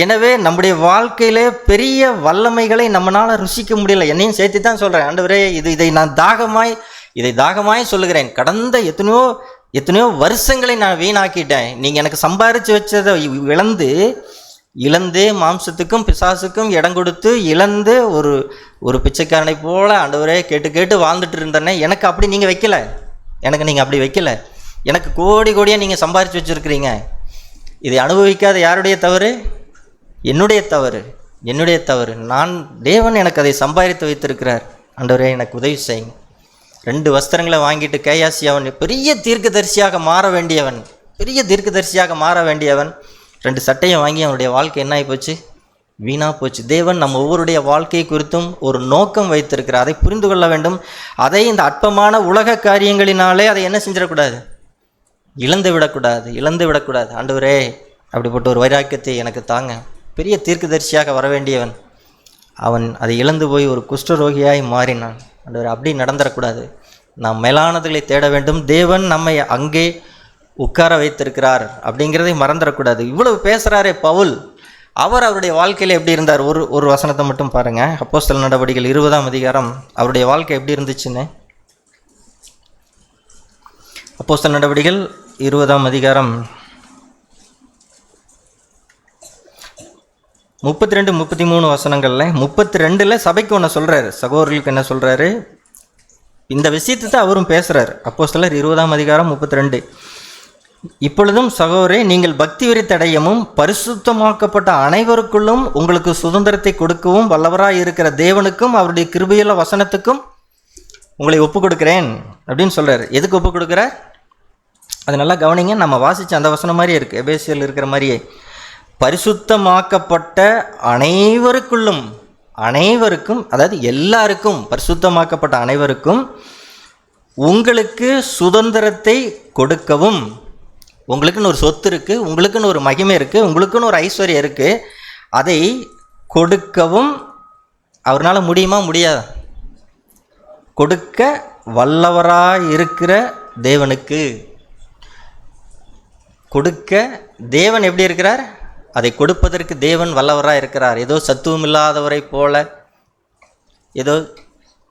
எனவே நம்முடைய வருகையிலே பெரிய வல்லமைகளை நம்மளால் ருசிக்க முடியல. என்னையும் சேர்த்து தான் சொல்கிறேன். ஆண்டவரே, இதை நான் தாகமாய் சொல்லுகிறேன். கடந்த எத்தனையோ வருஷங்களை நான் வீணாக்கிட்டேன். நீங்கள் எனக்கு சம்பாரித்து வச்சதை இழந்து மாம்சத்துக்கும் பிசாசுக்கும் இடம் கொடுத்து இழந்து ஒரு பிச்சைக்காரனை போல ஆண்டவரே கேட்டு வாழ்ந்துட்டு இருந்தேனே. எனக்கு அப்படி நீங்கள் வைக்கல. எனக்கு கோடியாக நீங்கள் சம்பாரித்து வச்சுருக்கிறீங்க. இதை அனுபவிக்காத யாருடைய தவறு? என்னுடைய தவறு. தேவன் எனக்கு அதை சம்பாதித்து வைத்திருக்கிறார். ஆண்டவரே, எனக்கு உதவி செய்யுங்க. 2 வஸ்திரங்களை வாங்கிட்டு கேயாசி அவன் பெரிய தீர்க்கதரிசியாக மாற வேண்டியவன் 2 சட்டையும் வாங்கி அவனுடைய வாழ்க்கை என்ன ஆகி போச்சு? வீணாக போச்சு. தேவன் நம்ம ஒவ்வொருடைய வாழ்க்கை குறித்தும் ஒரு நோக்கம் வைத்திருக்கிறார். அதை புரிந்து கொள்ள வேண்டும். அதை இந்த அற்பமான உலக காரியங்களினாலே அதை என்ன செஞ்சிடக்கூடாது? இழந்து விடக்கூடாது. ஆண்டவரே, அப்படிப்பட்ட ஒரு வைராக்கியத்தை எனக்கு தாங்க. பெரிய தீர்க்கதரிசியாக வர வேண்டியவன் அவன் அதை இழந்து போய் ஒரு குஷ்டரோகியாய் மாறினான். ஆண்டவரே, அப்படி நடந்துடக்கூடாது. நாம் மேலானதுகளை தேட வேண்டும். தேவன் நம்மை அங்கே உட்கார வைத்திருக்கிறார் அப்படிங்கிறதை மறந்துடக்கூடாது. இவ்வளவு பேசுகிறாரே பவுல், அவருடைய வாழ்க்கையில் எப்படி இருந்தார்? ஒரு வசனத்தை மட்டும் பாருங்கள். அப்போஸ்தலர் நடவடிக்கைகள் 20ஆம் அதிகாரம் அவருடைய வாழ்க்கை எப்படி இருந்துச்சுன்னு. அப்போஸ்தலர் நடவடிக்கைகள் 20ஆம் அதிகாரம் 32, 33 வசனங்களில் 32ல் சபைக்கு ஒன்று சொல்கிறாரு, சகோதரர்களுக்கு என்ன சொல்கிறாரு? இந்த விஷயத்தை தான் அவரும் பேசுகிறார். அப்போஸ்தலர் 20ஆம் அதிகாரம் 32. இப்பொழுதும் சகோதரே, நீங்கள் பக்தி விருத்தடையவும் பரிசுத்தமாக்கப்பட்ட அனைவருக்குள்ளும் உங்களுக்கு சுதந்திரத்தை கொடுக்கவும் வல்லவராய் இருக்கிற தேவனுக்கும் அவருடைய கிருபையுள்ள வசனத்துக்கும் உங்களை ஒப்பு கொடுக்கிறேன் அப்படின்னு சொல்கிறார். எதுக்கு ஒப்பு கொடுக்குறார்? அது நல்லா கவனிங்க. நம்ம வாசித்த அந்த வசனம் மாதிரியே இருக்குது, எபேசியரில் இருக்கிற மாதிரியே. பரிசுத்தமாக்கப்பட்ட அனைவருக்கும், அதாவது எல்லாருக்கும், பரிசுத்தமாக்கப்பட்ட அனைவருக்கும் உங்களுக்கு சுதந்திரத்தை கொடுக்கவும். உங்களுக்குன்னு ஒரு சொத்து இருக்குது, உங்களுக்குன்னு ஒரு மகிமை இருக்குது, உங்களுக்குன்னு ஒரு ஐஸ்வர்யம் இருக்குது. அதை கொடுக்கவும் அவரால் முடியுமா? முடியாதா? கொடுக்க வல்லவராய் இருக்கிற தேவனுக்கு. கொடுக்க தேவன் எப்படி இருக்கிறார்? அதை கொடுப்பதற்கு தேவன் வல்லவராக இருக்கிறார். ஏதோ சத்துவம் இல்லாதவரை போல, ஏதோ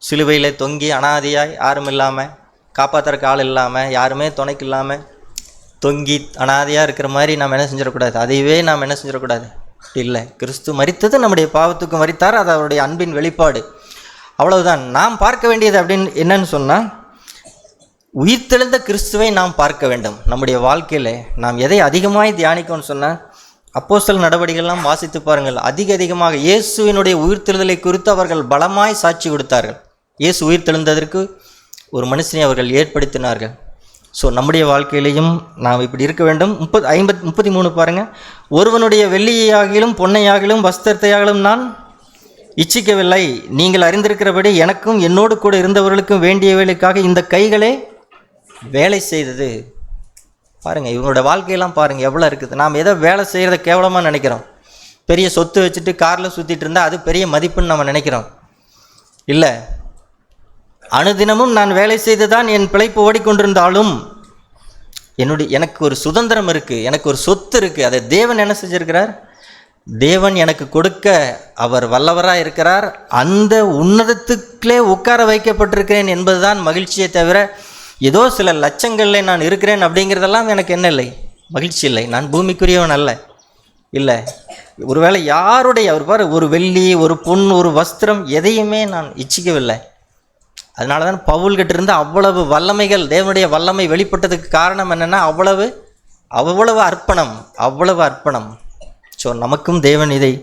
சிலுவையில் தொங்கி அனாதியாய் யாரும் இல்லாமல், காப்பாற்றுறக்கு ஆள் இல்லாமல், யாருமே துணைக்கு இல்லாமல் தொங்கி அனாதியாக இருக்கிற மாதிரி நாம் என்ன செஞ்சிடக்கூடாது. அதையவே நாம் என்ன செஞ்சிடக்கூடாது. இல்லை, கிறிஸ்து மரித்தது நம்முடைய பாவத்துக்கும் மரித்தார். அது அவருடைய அன்பின் வெளிப்பாடு. அவ்வளவுதான். நாம் பார்க்க வேண்டியது அப்படின்னு என்னன்னு சொன்னால், உயிர்த்தெழுந்த கிறிஸ்துவை நாம் பார்க்க வேண்டும். நம்முடைய வாழ்க்கையில் நாம் எதை அதிகமாக தியானிக்கணும்னு சொன்னால், அப்போஸ்தலர் நடவடிக்கைகள்லாம் வாசித்து பாருங்கள். அதிகமாக இயேசுவினுடைய உயிர்த்தெழுதலை குறித்து அவர்கள் பலமாய் சாட்சி கொடுத்தார்கள். இயேசு உயிர்த்தெழுந்ததற்கு ஒரு மனுஷனை அவர்கள் ஏற்படுத்தினார்கள். ஸோ நம்முடைய வாழ்க்கையிலையும் நாம் இப்படி இருக்க வேண்டும். 33 பாருங்கள். ஒருவனுடைய வெள்ளியாகிலும் பொன்னையாகிலும் வஸ்திரத்தையாகிலும் நான் இச்சிக்கவில்லை. நீங்கள் அறிந்திருக்கிறபடி எனக்கும் என்னோடு கூட இருந்தவர்களுக்கும் வேண்டிய வேலைக்காக இந்த கைகளே வேலை செய்தது. பாருங்கள், இவங்களோட வாழ்க்கையெல்லாம் பாருங்கள் எவ்வளோ இருக்குது. நாம் ஏதோ வேலை செய்கிறத கேவலமாக நினைக்கிறோம். பெரிய சொத்து வச்சுட்டு காரில் சுற்றிட்டு இருந்தால் அது பெரிய மதிப்புன்னு நம்ம நினைக்கிறோம். இல்லை, அனுதினமும் நான் வேலை செய்து தான் என் பிழைப்பு ஓடிக்கொண்டிருந்தாலும் எனக்கு ஒரு சுதந்திரம் இருக்குது, எனக்கு ஒரு சொத்து இருக்குது. அதை தேவன் என்ன செஞ்சிருக்கிறார்? தேவன் எனக்கு கொடுக்க அவர் வல்லவராக இருக்கிறார். அந்த உன்னதத்துக்குள்ளே உட்கார வைக்கப்பட்டிருக்கிறேன் என்பதுதான் மகிழ்ச்சியை தவிர, ஏதோ சில லட்சங்களில் நான் இருக்கிறேன் அப்படிங்கிறதெல்லாம் எனக்கு என்ன இல்லை, மகிழ்ச்சி இல்லை. நான் பூமிக்குரியவன் அல்ல. இல்லை, ஒருவேளை யாருடைய அவர் பாரு, ஒரு வெள்ளி, ஒரு பொன், ஒரு வஸ்திரம் எதையுமே நான் இச்சிக்கவில்லை. அதனால தான் பவுல்கிட்ட இருந்து அவ்வளவு வல்லமைகள், தேவனுடைய வல்லமை வெளிப்பட்டதுக்கு காரணம் என்னென்னா அவ்வளவு அர்ப்பணம். ஸோ நமக்கும் தேவன் இதை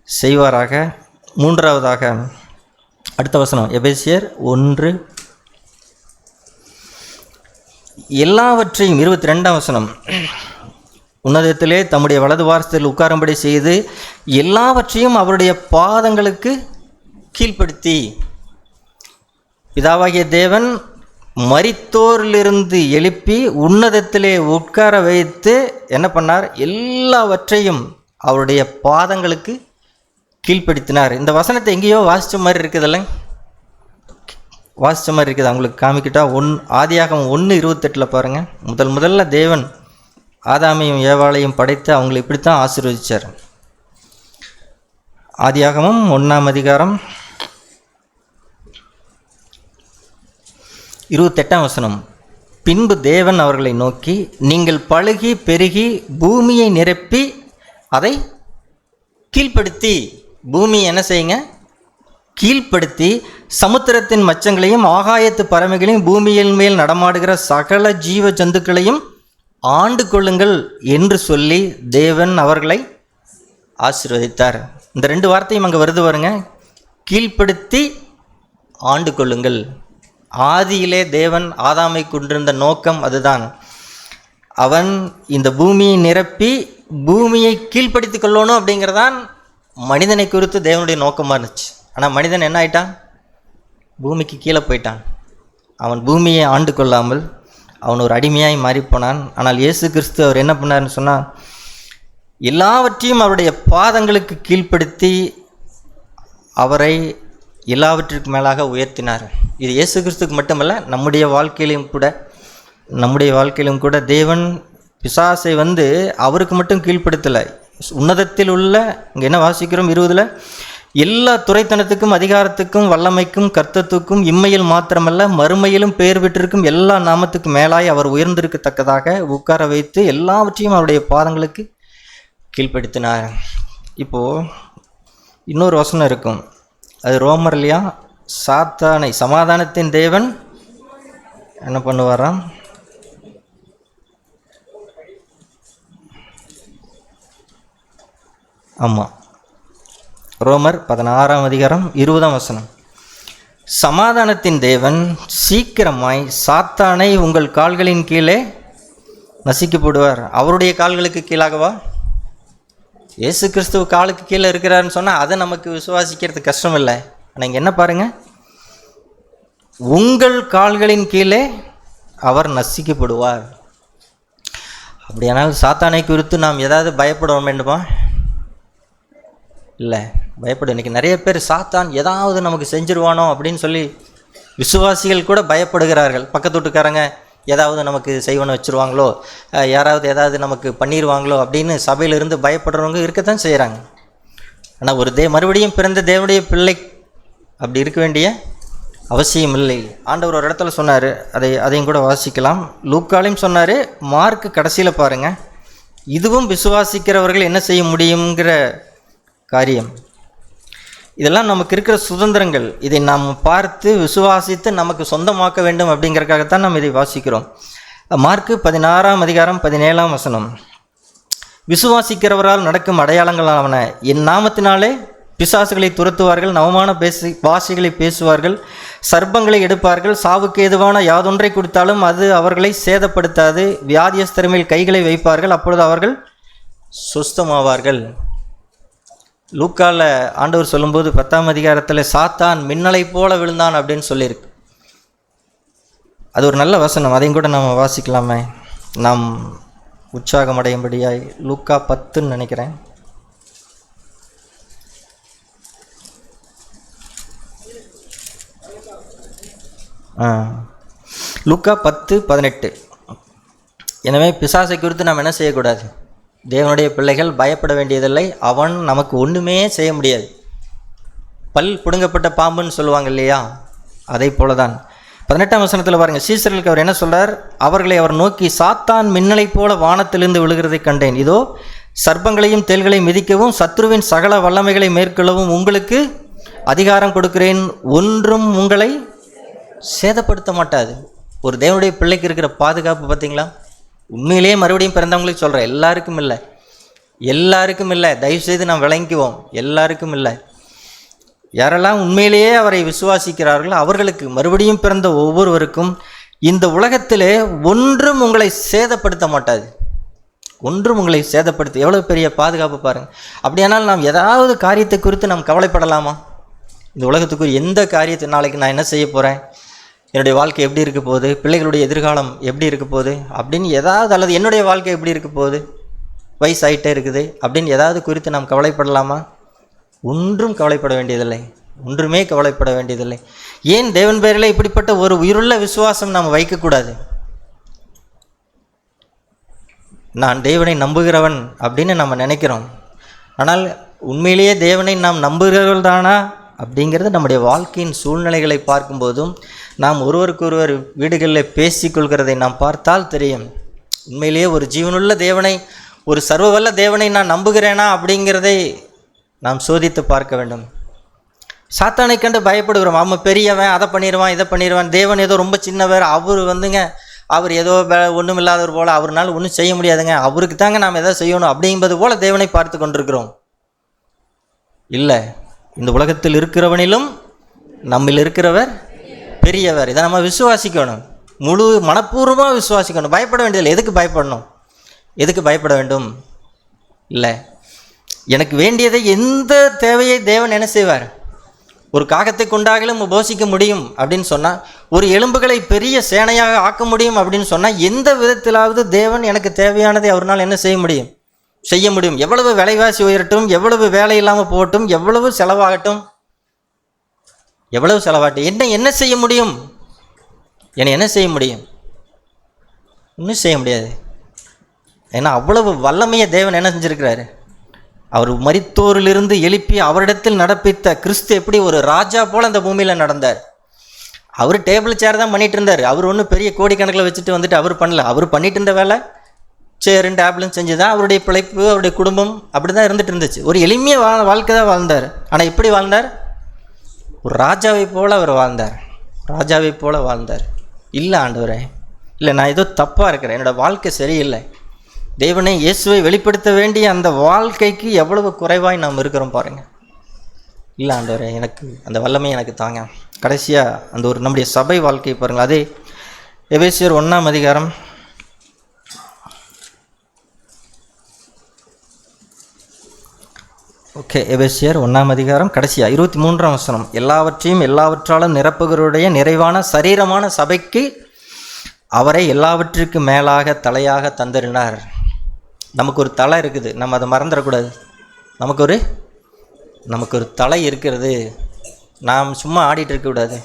செய்வாராக. மூன்றாவதாக அடுத்த வசனம், எபேசியர் 1 எல்லாவற்றையும் 22ஆம் வசனம், உன்னதத்திலே தம்முடைய வலது வாரத்தில் உட்காரும்படி செய்து எல்லாவற்றையும் அவருடைய பாதங்களுக்கு கீழ்ப்படுத்தி. பிதாவாகிய தேவன் மரித்தோரிலிருந்து எழுப்பி உன்னதத்திலே உட்கார வைத்து என்ன பண்ணார்? எல்லாவற்றையும் அவருடைய பாதங்களுக்கு கீழ்ப்படுத்தினார். இந்த வசனத்தை எங்கேயோ வாசித்த மாதிரி இருக்குதுல்ல, வாசித்த மாதிரி இருக்குது. அவங்களுக்கு காமிக்கிட்டா ஆதியாகமம் 1:28 பாருங்கள். முதல்ல தேவன் ஆதாமையும் ஏவாளையும் படைத்து அவங்களை இப்படித்தான் ஆசீர்வதிச்சார். ஆதியாகமம் 1ஆம் அதிகாரம் 28ஆம் வசனம், பின்பு தேவன் அவர்களை நோக்கி, நீங்கள் பலுகி பெருகி பூமியை நிரப்பி அதை கீழ்ப்படுத்தி. பூமியை என்ன செய்யுங்க? கீழ்ப்படுத்தி சமுத்திரத்தின் மச்சங்களையும் ஆகாயத்து பறவைகளையும் பூமியின் மேல் நடமாடுகிற சகல ஜீவ ஜந்துக்களையும் ஆண்டு கொள்ளுங்கள் என்று சொல்லி தேவன் அவர்களை ஆசீர்வதித்தார். இந்த 2 வார்த்தையும் அங்கே வருது பாருங்க. கீழ்ப்படுத்தி ஆண்டு கொள்ளுங்கள். ஆதியிலே தேவன் ஆதாமை கொண்டிருந்த நோக்கம் அதுதான். அவன் இந்த பூமியை நிரப்பி பூமியை கீழ்ப்படுத்தி கொள்ளணும் அப்படிங்கிறதான் மனிதனை குறித்து தேவனுடைய நோக்கமாக இருந்துச்சு. ஆனால் மனிதன் என்ன ஆயிட்டான்? பூமிக்கு கீழே போயிட்டான். அவன் பூமியை ஆண்டு கொள்ளாமல் அவன் ஒரு அடிமையாய் மாறிப்போனான். ஆனால் இயேசு கிறிஸ்து அவர் என்ன பண்ணார்னு சொன்னால், எல்லாவற்றையும் அவருடைய பாதங்களுக்கு கீழ்ப்படுத்தி அவரை எல்லாவற்றிற்கு மேலாக உயர்த்தினார். இது இயேசு கிறிஸ்துக்கு மட்டுமல்ல, நம்முடைய வாழ்க்கையிலும் கூட தேவன் பிசாசை அவருக்கு மட்டும் கீழ்ப்படுத்தலை. உன்னதத்தில் உள்ள, இங்கே என்ன வாசிக்கிறோம் 20, எல்லா துரைத்தனத்துக்கும் அதிகாரத்துக்கும் வல்லமைக்கும் கர்த்தத்துக்கும் இம்மையில் மாத்திரமல்ல மறுமையிலும் பெயர் பெற்றிருக்கும் எல்லா நாமத்துக்கும் மேலாய் அவர் உயர்ந்திருக்கத்தக்கதாக உட்கார வைத்து எல்லாவற்றையும் அவருடைய பாதங்களுக்கு கீழ்ப்படுத்தினார். இப்போது இன்னொரு வசனம் இருக்கும், அது ரோமர்லையா, சாத்தானை சமாதானத்தின் தேவன் என்ன பண்ணுவாராம்? ஆமாம், ரோமர் 16ஆம் அதிகாரம் 20ஆம் வசனம், சமாதானத்தின் தேவன் சீக்கிரமாய் சாத்தானை உங்கள் கால்களின் கீழே நசிக்க போடுவார். அவருடைய கால்களுக்கு கீழாகவா? இயேசு கிறிஸ்துவ காலுக்கு கீழே இருக்கிறாருன்னு சொன்னால் அதை நமக்கு விசுவாசிக்கிறது கஷ்டம் இல்லை. ஆனால் இங்கே என்ன பாருங்கள், உங்கள் கால்களின் கீழே அவர் நசிக்கப்படுவார். அப்படியானால் சாத்தானை குறித்து நாம் ஏதாவது பயப்பட வேண்டுமா? இல்லை, பயப்படும். இன்றைக்கி நிறைய பேர் சாத்தான் ஏதாவது நமக்கு செஞ்சிருவானோ அப்படின்னு சொல்லி விசுவாசிகள் கூட பயப்படுகிறார்கள். பக்கத்து வீட்டுக்காரங்க ஏதாவது நமக்கு செய்வன வச்சுருவாங்களோ, யாராவது ஏதாவது நமக்கு பண்ணிடுவாங்களோ அப்படின்னு சபையிலிருந்து பயப்படுறவங்க இருக்கத்தான் செய்கிறாங்க. ஆனால் ஒரு மறுபடியும் பிறந்த தேவனுடைய பிள்ளை அப்படி இருக்க வேண்டிய அவசியம் இல்லை. ஆண்டவர் ஒரு இடத்துல சொன்னார், அதையும் கூட வாசிக்கலாம். லூக்காலையும் சொன்னார், மார்க்கு கடைசியில் பாருங்கள். இதுவும் விசுவாசிக்கிறவர்கள் என்ன செய்ய முடியுங்கிற காரியம். இதெல்லாம் நமக்கு இருக்கிற சுதந்திரங்கள். இதை நாம் பார்த்து விசுவாசித்து நமக்கு சொந்தமாக்க வேண்டும் அப்படிங்கிறதுக்காகத்தான் நாம் இதை வாசிக்கிறோம். மார்க்கு 16ஆம் அதிகாரம் 17ஆம் வசனம். விசுவாசிக்கிறவரால் நடக்கும் அடையாளங்களாவன, என் நாமத்தினாலே பிசாசுகளை துரத்துவார்கள், நவமான பாஷைகளை பேசுவார்கள், சர்ப்பங்களை எடுப்பார்கள், சாவுக்கு ஏதுவான யாதொன்றை கொடுத்தாலும் அது அவர்களை சேதப்படுத்தாது, வியாதியஸ்தர் மேல் கைகளை வைப்பார்கள், அப்பொழுது அவர்கள் சுஸ்தமாவார்கள். லூக்கால ஆண்டவர் சொல்லும்போது 10ஆம் அதிகாரத்தில் சாத்தான் மின்னலை போல விழுந்தான் அப்படின்னு சொல்லியிருக்கு. அது ஒரு நல்ல வசனம், அதையும் கூட நம்ம வாசிக்கலாமே, நாம் உற்சாகமடையும்படியாய். லூக்கா 10ன்னு நினைக்கிறேன். லூக்கா 10:18. எனவே பிசாசை குறித்து நாம் என்ன செய்யக்கூடாது? தேவனுடைய பிள்ளைகள் பயப்பட வேண்டியதில்லை. அவன் நமக்கு ஒன்றுமே செய்ய முடியாது. பல் பிடுங்கப்பட்ட பாம்புன்னு சொல்லுவாங்க இல்லையா, அதை போல தான். 18ஆம் வசனத்தில் பாருங்கள், சீசர்களுக்கு அவர் என்ன சொல்கிறார்? அவர்களை அவர் நோக்கி, சாத்தான் மின்னலை போல வானத்திலிருந்து விழுகிறதை கண்டேன். இதோ சர்ப்பங்களையும் தேள்களையும் மிதிக்கவும் சத்ருவின் சகல வல்லமைகளை மேற்கொள்ளவும் உங்களுக்கு அதிகாரம் கொடுக்கிறேன், ஒன்றும் உங்களை சேதப்படுத்த மாட்டாது. ஒரு தேவனுடைய பிள்ளைக்கு இருக்கிற பாதுகாப்பு பார்த்தீங்களா? உண்மையிலேயே மறுபடியும் பிறந்தவங்களுக்கு சொல்கிறேன், எல்லாருக்கும் இல்லை. தயவுசெய்து நாம் விளங்குவோம், எல்லாருக்கும் இல்லை. யாரெல்லாம் உண்மையிலேயே அவரை விசுவாசிக்கிறார்களோ அவர்களுக்கு, மறுபடியும் பிறந்த ஒவ்வொருவருக்கும் இந்த உலகத்திலே ஒன்றும் உங்களை சேதப்படுத்த மாட்டாது. ஒன்றும் உங்களை சேதப்படுத்த, எவ்வளோ பெரிய பாதுகாப்பு பாருங்கள். அப்படியானால் நாம் ஏதாவது காரியத்தை குறித்து நாம் கவலைப்படலாமா? இந்த உலகத்துக்கு எந்த காரியத்தை, நாளைக்கு நான் என்ன செய்ய போகிறேன், என்னுடைய வாழ்க்கை எப்படி இருக்க போகுது, பிள்ளைகளுடைய எதிர்காலம் எப்படி இருக்க போகுது அப்படின்னு ஏதாவது, அல்லது என்னுடைய வாழ்க்கை எப்படி இருக்க போகுது, வயசாகிட்டே இருக்குது அப்படின்னு ஏதாவது குறித்து நாம் கவலைப்படலாமா? ஒன்றும் கவலைப்பட வேண்டியதில்லை, ஒன்றுமே கவலைப்பட வேண்டியதில்லை. ஏன் தேவன் பேரில் இப்படிப்பட்ட ஒரு உயிருள்ள விசுவாசம் நாம் வைக்கக்கூடாது? நான் தேவனை நம்புகிறவன் அப்படின்னு நம்ம நினைக்கிறோம். ஆனால் உண்மையிலேயே தேவனை நாம் நம்புகிறவர்கள் தானா அப்படிங்கிறது நம்முடைய வாழ்க்கையின் சூழ்நிலைகளை பார்க்கும்போதும், நாம் ஒருவருக்கொருவர் வீடுகளில் பேசிக்கொள்கிறதை நாம் பார்த்தால் தெரியும். உண்மையிலேயே ஒரு ஜீவனுள்ள தேவனை, ஒரு சர்வவல்ல தேவனை நான் நம்புகிறேனா அப்படிங்கிறதை நாம் சோதித்து பார்க்க வேண்டும். சாத்தானை கண்டு பயப்படுகிறோம். அவன் பெரியவன், அதை பண்ணிடுவான், இதை பண்ணிடுவான். தேவன் ஏதோ ரொம்ப சின்னவர், அவர் ஏதோ ஒன்றும் இல்லாதவர் போல், அவரால் ஒன்றும் செய்ய முடியாதுங்க, அவருக்கு தாங்க நாம் எதாவது செய்யணும் அப்படிங்கிறது போல் தேவனை பார்த்து கொண்டிருக்கிறோம். இல்லை, இந்த உலகத்தில் இருக்கிறவனிலும் நம்மில் இருக்கிறவர் பெரியவர். இதை நம்ம விசுவாசிக்கணும், முழு மனப்பூர்வமாக விசுவாசிக்கணும். பயப்பட வேண்டியதில்லை. எதுக்கு பயப்படணும்? எதுக்கு பயப்பட வேண்டும்? இல்லை, எனக்கு வேண்டியதை, எந்த தேவையை தேவன் என்ன செய்வார்? ஒரு காகத்தை கொண்டாகலும் உபோசிக்க முடியும் அப்படின்னு சொன்னால், ஒரு எலும்புகளை பெரிய சேனையாக ஆக்க முடியும் அப்படின்னு சொன்னால், எந்த விதத்திலாவது தேவன் எனக்கு தேவையானதை அவரால் என்ன செய்ய முடியும்? எவ்வளவு விலைவாசி உயரட்டும், எவ்வளவு வேலை இல்லாமல் போகட்டும், எவ்வளவு செலவாகட்டும், என்ன செய்ய முடியும்? என்ன செய்ய முடியும்? ஒன்றும் செய்ய முடியாது. ஏன்னா அவ்வளவு வல்லமையை தேவன் என்ன செஞ்சிருக்கிறாரு? அவர் மரித்தோரிலிருந்து எழுப்பி அவரிடத்தில் நடப்பித்த கிறிஸ்து எப்படி ஒரு ராஜா போல் அந்த பூமியில் நடந்தார். அவர் டேபிள் சேர் தான் பண்ணிட்டு இருந்தார். அவர் ஒன்றும் பெரிய கோடிக்கணக்கில் வச்சுட்டு வந்துட்டு அவர் பண்ணல. அவர் பண்ணிட்டு இருந்த வேலை சேரும் டேபிளும் செஞ்சு தான் அவருடைய பிழைப்பு, அவருடைய குடும்பம் அப்படி தான் இருந்துட்டு இருந்துச்சு. ஒரு எளிமைய வாழ்க்கை தான் வாழ்ந்தார். ஆனால் எப்படி வாழ்ந்தார்? ஒரு ராஜாவை போல் அவர் வாழ்ந்தார். இல்லை ஆண்டவரே, இல்லை நான் ஏதோ தப்பாக இருக்கிறேன், என்னோடய வாழ்க்கை சரியில்லை, தேவனை இயேசுவை வெளிப்படுத்த வேண்டிய அந்த வாழ்க்கைக்கு எவ்வளவு குறைவாய் நாம் இருக்கிறோம் பாருங்கள். இல்லை ஆண்டவரே, எனக்கு அந்த வல்லமை எனக்கு தாங்க. கடைசியாக அந்த ஒரு நம்முடைய சபை வாழ்க்கை பாருங்கள். அதே எபேசியர் 1ஆம் அதிகாரம் 8 ஓகே, எபேசியர் 1ஆம் அதிகாரம் கடைசியா 23ஆம் வசனம். எல்லாவற்றையும் எல்லாவற்றாலும் நிரப்புகிறவருடைய நிறைவான சரீரமான சபைக்கு அவரை எல்லாவற்றிற்கு மேலாக தலையாக தந்தறினார். நமக்கு ஒரு தலை இருக்குது, நம்ம அதை மறந்துடக்கூடாது. நமக்கு ஒரு தலை இருக்கிறது, நாம் சும்மா ஆடிட்டு இருக்கக்கூடாது.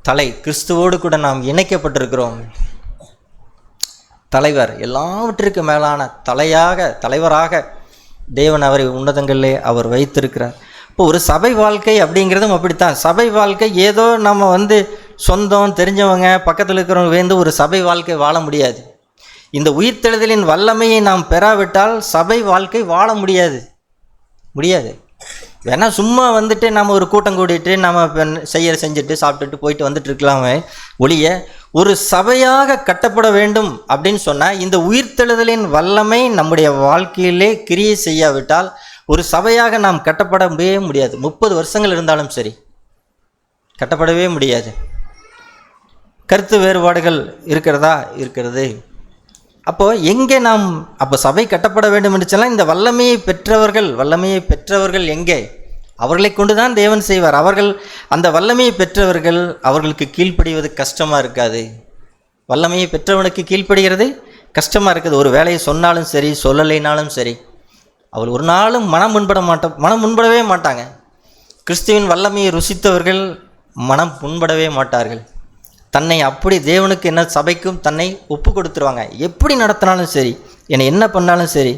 தலை, கிறிஸ்துவோடு கூட நாம் இணைக்கப்பட்டிருக்கிறோம். தலைவர், எல்லாவற்றிற்கு மேலான தலைவராக தேவன் அவரை உன்னதங்களிலே அவர் வைத்திருக்கிறார். இப்போ ஒரு சபை வாழ்க்கை அப்படிங்கிறதும் அப்படித்தான். சபை வாழ்க்கை ஏதோ நம்ம சொந்தம் தெரிஞ்சவங்க பக்கத்தில் இருக்கிறவங்க ஒரு சபை வாழ்க்கை வாழ முடியாது. இந்த உயிர்த்தெழுதலின் வல்லமையை நாம் பெறாவிட்டால் சபை வாழ்க்கை வாழ முடியாது. வேணா சும்மா நம்ம ஒரு கூட்டம் கூடிட்டு நம்ம செஞ்சுட்டு சாப்பிட்டுட்டு போயிட்டு வந்துட்டு இருக்கலாமே ஒழிய, ஒரு சபையாக கட்டப்பட வேண்டும் அப்படின்னு சொன்னால் இந்த உயிர்த்தெழுதலின் வல்லமை நம்முடைய வாழ்க்கையிலே கிரியை செய்யாவிட்டால் ஒரு சபையாக நாம் கட்டப்படவே முடியாது. 30 வருஷங்கள் இருந்தாலும் சரி கட்டப்படவே முடியாது. கருத்து வேறுபாடுகள் இருக்கிறது. அப்போது எங்கே அப்போ சபை கட்டப்பட வேண்டும் என்று சொன்னால் இந்த வல்லமையை பெற்றவர்கள் எங்கே? அவர்களை கொண்டு தான் தேவன் செய்வார். அந்த வல்லமையை பெற்றவர்கள் அவர்களுக்கு கீழ்ப்படிவது கஷ்டமாக இருக்காது. வல்லமையை பெற்றவனுக்கு கீழ்ப்படுகிறது கஷ்டமாக இருக்குது. ஒரு வேலையை சொன்னாலும் சரி சொல்லலைனாலும் சரி அவள் ஒரு நாளும் மனம் முன்படவே மாட்டாங்க. கிறிஸ்துவின் வல்லமையை ருசித்தவர்கள் மனம் முன்படவே மாட்டார்கள். தன்னை அப்படி தேவனுக்கு என்ன சபைக்கும் தன்னை ஒப்பு கொடுத்துருவாங்க. எப்படி நடத்தினாலும் சரி, என்னை என்ன பண்ணாலும் சரி,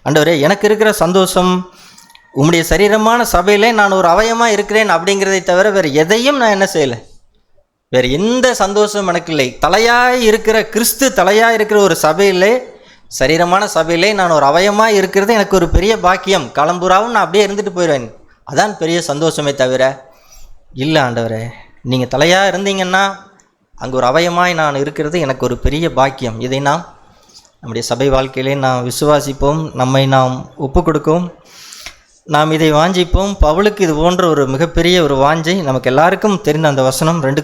ஆண்டவரே எனக்கு இருக்கிற சந்தோஷம் உம்முடைய சரீரமான சபையிலே நான் ஒரு அவயமாக இருக்கிறேன் அப்படிங்கிறதை தவிர வேறு எதையும் நான் என்ன செய்யலை. வேறு எந்த சந்தோஷம் எனக்கு இல்லை. கிறிஸ்து தலையாக இருக்கிற ஒரு சபையிலே, சரீரமான சபையிலே நான் ஒரு அவயமாக இருக்கிறது எனக்கு ஒரு பெரிய பாக்கியம். காலம்பூராவும் நான் அப்படியே இருந்துட்டு போயிடுவேன். அதான் பெரிய சந்தோஷமே தவிர இல்லை ஆண்டவரே நீங்கள் தலையாக இருந்தீங்கன்னா அங்கே ஒரு அவயமாய் நான் இருக்கிறது எனக்கு ஒரு பெரிய பாக்கியம். இதை நாம் நம்முடைய சபை வாழ்க்கையிலே நாம் விசுவாசிப்போம், நம்மை நாம் ஒப்பு கொடுக்கவும், நாம் இதை வாஞ்சிப்போம். பவுலுக்கு இது போன்ற ஒரு மிகப்பெரிய ஒரு வாஞ்சை நமக்கு எல்லாருக்கும் தெரிந்த அந்த வசனம் 2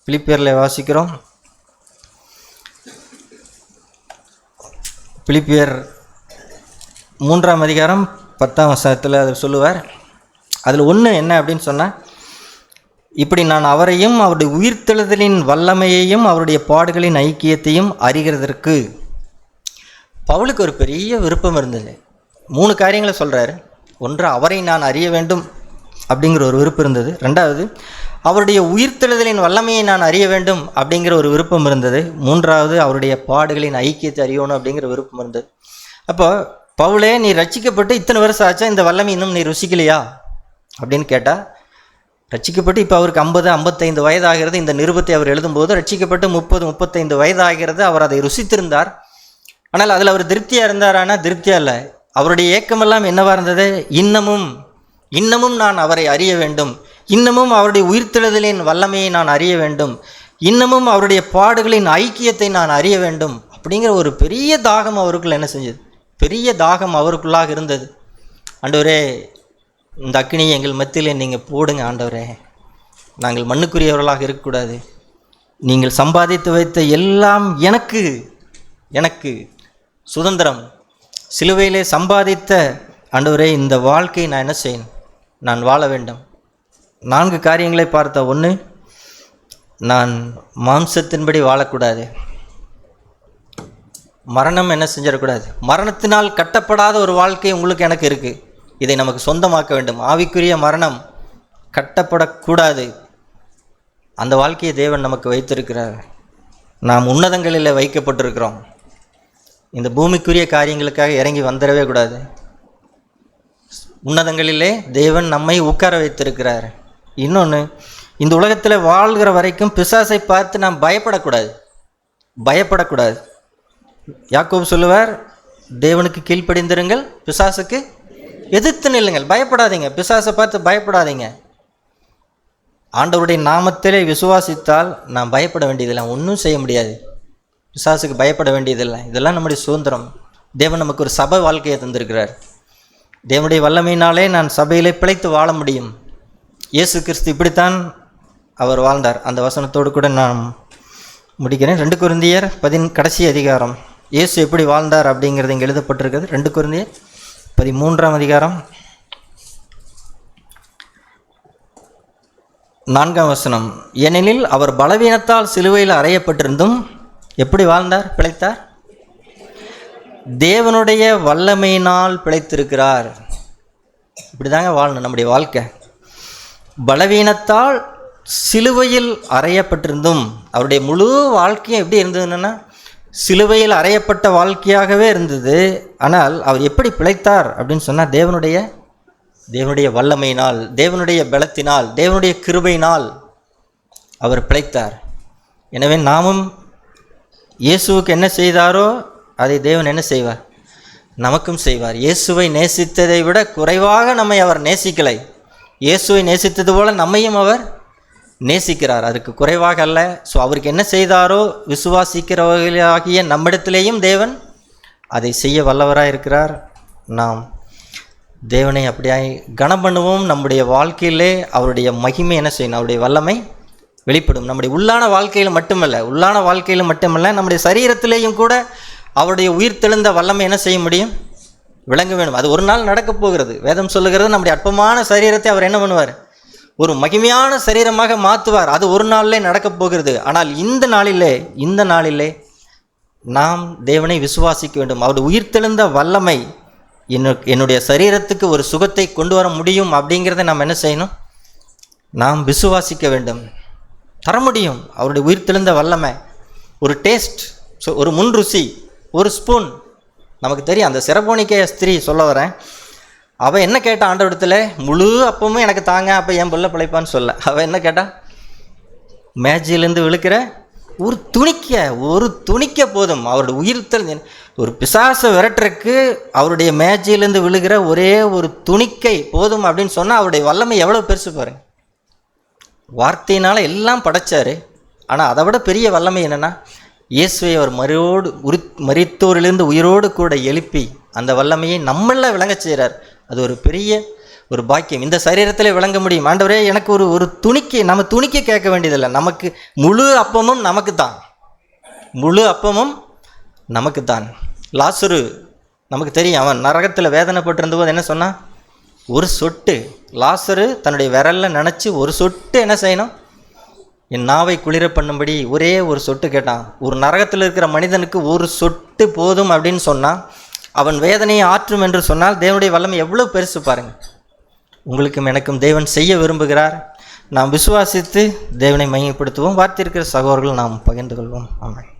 பிலிப்பியரில் வாசிக்கிறோம். பிலிப்பியர் 3ஆம் அதிகாரம் 10ஆம் வசனத்தில் அதை சொல்லுவார். அதில் ஒன்று என்ன அப்படின்னு சொன்னால், இப்படி நான் அவரையும் அவருடைய உயிர்த்தெழுதலின் வல்லமையையும் அவருடைய பாடுகளின் ஐக்கியத்தையும் அறிகிறதற்கு. பவுலுக்கு ஒரு பெரிய விருப்பம் இருந்தது. 3 காரியங்களை சொல்கிறாரு. ஒன்று, அவரை நான் அறிய வேண்டும் அப்படிங்கிற ஒரு விருப்பம் இருந்தது. 2வது, அவருடைய உயிர்த்தெழுதலின் வல்லமையை நான் அறிய வேண்டும் அப்படிங்கிற ஒரு விருப்பம் இருந்தது. 3வது, அவருடைய பாடுகளின் ஐக்கியத்தை அறியணும் அப்படிங்கிற விருப்பம் இருந்தது. அப்போ பவுலே, நீ ரட்சிக்கப்பட்டு இத்தனை வருஷம் ஆச்சா, இந்த வல்லமை இன்னும் நீ ருசிக்கலையா அப்படின்னு கேட்டால், ரட்சிக்கப்பட்டு இப்போ அவருக்கு 50-55 வயதாகிறது. இந்த நிருபத்தை அவர் எழுதும்போது ரட்சிக்கப்பட்டு 30-35 வயதாகிறது. அவர் அதை ருசித்திருந்தார். ஆனால் அதில் அவர் திருப்தியாக இருந்தார். ஆனால் திருப்தியாக இல்லை. அவருடைய ஏக்கமெல்லாம் என்னவாக இருந்தது? இன்னமும் நான் அவரை அறிய வேண்டும், இன்னமும் அவருடைய உயிர்த்தெழுதலின் வல்லமையை நான் அறிய வேண்டும், இன்னமும் அவருடைய பாடுகளின் ஐக்கியத்தை நான் அறிய வேண்டும் அப்படிங்கிற ஒரு பெரிய தாகம் அவருக்குள்ள என்ன செஞ்சது? பெரிய தாகம் அவருக்குள்ளாக இருந்தது. ஆண்டவரே, இந்த அக்கினியை எங்கள் மத்தியில் நீங்கள் போடுங்க ஆண்டவரே. நாங்கள் மண்ணுக்குரியவர்களாக இருக்கக்கூடாது. நீங்கள் சம்பாதித்து வைத்த எல்லாம் எனக்கு சுதந்திரம். சிலுவையிலே சம்பாதித்த ஆண்டவரே, இந்த வாழ்க்கையை நான் என்ன செய்யணும்? நான் வாழ வேண்டும். 4 காரியங்களை பார்த்த. 1, நான் மாம்சத்தின்படி வாழக்கூடாது. மரணம் என்ன செஞ்சிடக்கூடாது. மரணத்தினால் கட்டப்படாத ஒரு வாழ்க்கை உங்களுக்கு எனக்கு இருக்குது. இதை நமக்கு சொந்தமாக்க வேண்டும். ஆவிக்குரிய மரணம் கட்டப்படக்கூடாது. அந்த வாழ்க்கையை தேவன் நமக்கு வைத்திருக்கிறார். நாம் உன்னதங்களில் வைக்கப்பட்டிருக்கிறோம். இந்த பூமிக்குரிய காரியங்களுக்காக இறங்கி வந்துடவே கூடாது. உன்னதங்களிலே தேவன் நம்மை உட்கார வைத்திருக்கிறார். இன்னொன்று, இந்த உலகத்தில் வாழ்கிற வரைக்கும் பிசாசை பார்த்து நாம் பயப்படக்கூடாது. யாக்கோபு சொல்லுவார், தேவனுக்கு கீழ்ப்படிந்திருங்கள், பிசாசுக்கு எதிர்த்து நில்லுங்கள். பயப்படாதீங்க, பிசாசை பார்த்து பயப்படாதீங்க. ஆண்டவருடைய நாமத்திலே விசுவாசித்தால் நாம் பயப்பட வேண்டியதில்லை, ஒன்றும் செய்ய முடியாது. பிசாசுக்கு பயப்பட வேண்டியதில்லை. இதெல்லாம் நம்முடைய சுதந்திரம். தேவன் நமக்கு ஒரு சபை வாழ்க்கையை தந்திருக்கிறார். தேவனுடைய வல்லமையினாலே நான் சபையிலே பிழைத்து வாழ முடியும். இயேசு கிறிஸ்து இப்படித்தான் அவர் வாழ்ந்தார். அந்த வசனத்தோடு கூட நான் முடிக்கிறேன். 2 கொரிந்தியர் கடைசி அதிகாரம். இயேசு எப்படி வாழ்ந்தார் அப்படிங்கிறது இங்கே எழுதப்பட்டிருக்கிறது. 2 கொரிந்தியர் 13ஆம் அதிகாரம் 4ஆம் வசனம். ஏனெனில் அவர் பலவீனத்தால் சிலுவையில் அறையப்பட்டிருந்தும் எப்படி வாழ்ந்தார், பிழைத்தார்? தேவனுடைய வல்லமையினால் பிழைத்திருக்கிறார். இப்படி தாங்க வாழணும் நம்முடைய வாழ்க்கை. பலவீனத்தால் சிலுவையில் அறையப்பட்டிருந்தும், அவருடைய முழு வாழ்க்கையும் எப்படி இருந்ததுன்னா சிலுவையில் அறையப்பட்ட வாழ்க்கையாகவே இருந்தது. ஆனால் அவர் எப்படி பிழைத்தார் அப்படின்னு சொன்னால் தேவனுடைய வல்லமையினால், தேவனுடைய பலத்தினால், தேவனுடைய கிருபையினால் அவர் பிழைத்தார். எனவே நாமும் இயேசுவுக்கு என்ன செய்தாரோ அதை தேவன் என்ன செய்வார், நமக்கும் செய்வார். இயேசுவை நேசித்ததை விட குறைவாக நம்மை அவர் நேசிக்கலை. இயேசுவை நேசித்தது போல நம்மையும் அவர் நேசிக்கிறார், அதுக்கு குறைவாக அல்ல. ஸோ அவருக்கு என்ன செய்தாரோ விசுவாசிக்கிறவர்களாகிய நம்மிடத்திலேயும் தேவன் அதை செய்ய வல்லவராக இருக்கிறார். நாம் தேவனை அப்படியாய் கனம் பண்ணுவோம். நம்முடைய வாழ்க்கையிலே அவருடைய மகிமை என்ன செய்யணும், அவருடைய வல்லமை வெளிப்படும். நம்முடைய உள்ளான வாழ்க்கையில் மட்டுமல்ல நம்முடைய சரீரத்திலேயும் கூட அவருடைய உயிர் தெழுந்த வல்லமை என்ன செய்ய முடியும், விளங்க வேணும். அது ஒரு நாள் நடக்கப் போகிறது. வேதம் சொல்லுகிறது நம்முடைய அற்பமான சரீரத்தை அவர் என்ன பண்ணுவார், ஒரு மகிமையான சரீரமாக மாற்றுவார். அது ஒரு நாளிலே நடக்கப் போகிறது. ஆனால் இந்த நாளிலே நாம் தேவனை விசுவாசிக்க வேண்டும். அவருடைய உயிர் தெழுந்த வல்லமை என்னுடைய சரீரத்துக்கு ஒரு சுகத்தை கொண்டு வர முடியும் அப்படிங்கிறத நாம் என்ன செய்யணும், நாம் விசுவாசிக்க வேண்டும். தர முடியும் அவருடைய உயிர் தெழுந்த வல்லமை. ஒரு டேஸ்ட், ஒரு முன் ருசி, ஒரு ஸ்பூன் நமக்கு தெரியும். அந்த சிரபோனிக்கே ஸ்திரீ சொல்ல வரேன், அவள் என்ன கேட்டா ஆண்டவரிடத்தில், முழு அப்பவும் எனக்கு தாங்க, அப்போ என் பிள்ளை பிழைப்பான்னு சொல்ல. அவள் என்ன கேட்டா, மேஜிலேருந்து விழுக்கிற ஒரு துணிக்க போதும். அவருடைய உயிர்த்தல், ஒரு பிசாசை விரட்டுறக்கு அவருடைய மேஜிலேருந்து விழுகிற ஒரே ஒரு துணிக்கை போதும் அப்படின்னு சொன்னால் அவருடைய வல்லமை எவ்வளோ பெருசு பாருங்க. வார்த்தையினால் எல்லாம் படைச்சார். ஆனால் அதை விட பெரிய வல்லமை என்னென்னா, இயேசுவை அவர் மரித்தோரிலிருந்து உயிரோடு கூட எழுப்பி அந்த வல்லமையை நம்மள விளங்க செய்கிறார். அது ஒரு பெரிய ஒரு பாக்கியம். இந்த சரீரத்தில் விளங்க முடியும். ஆண்டவரே எனக்கு ஒரு துணிக்கை, நம்ம துணிக்கை கேட்க வேண்டியதில்லை. நமக்கு முழு அப்பமும் நமக்கு தான். லாசரு நமக்கு தெரியும், அவன் நரகத்தில் வேதனைப்பட்டிருந்தபோது என்ன சொன்னான், ஒரு சொட்டு லாசரு தன்னுடைய விரலில் நினச்சி ஒரு சொட்டு என்ன செய்யணும், என் நாவை குளிர பண்ணும்படி ஒரே ஒரு சொட்டு கேட்டான். ஒரு நரகத்தில் இருக்கிற மனிதனுக்கு ஒரு சொட்டு போதும் அப்படின்னு சொன்னான். அவன் வேதனையை ஆற்றும் என்று சொன்னால் தேவனுடைய வல்லமை எவ்வளோ பெருசு பாருங்கள். உங்களுக்கும் எனக்கும் தேவன் செய்ய விரும்புகிறார். நாம் விசுவாசித்து தேவனை மையப்படுத்துவோம். வார்த்தை இருக்கிற சகோதரர்கள் நாம் பகிர்ந்து கொள்வோம். ஆமாம்.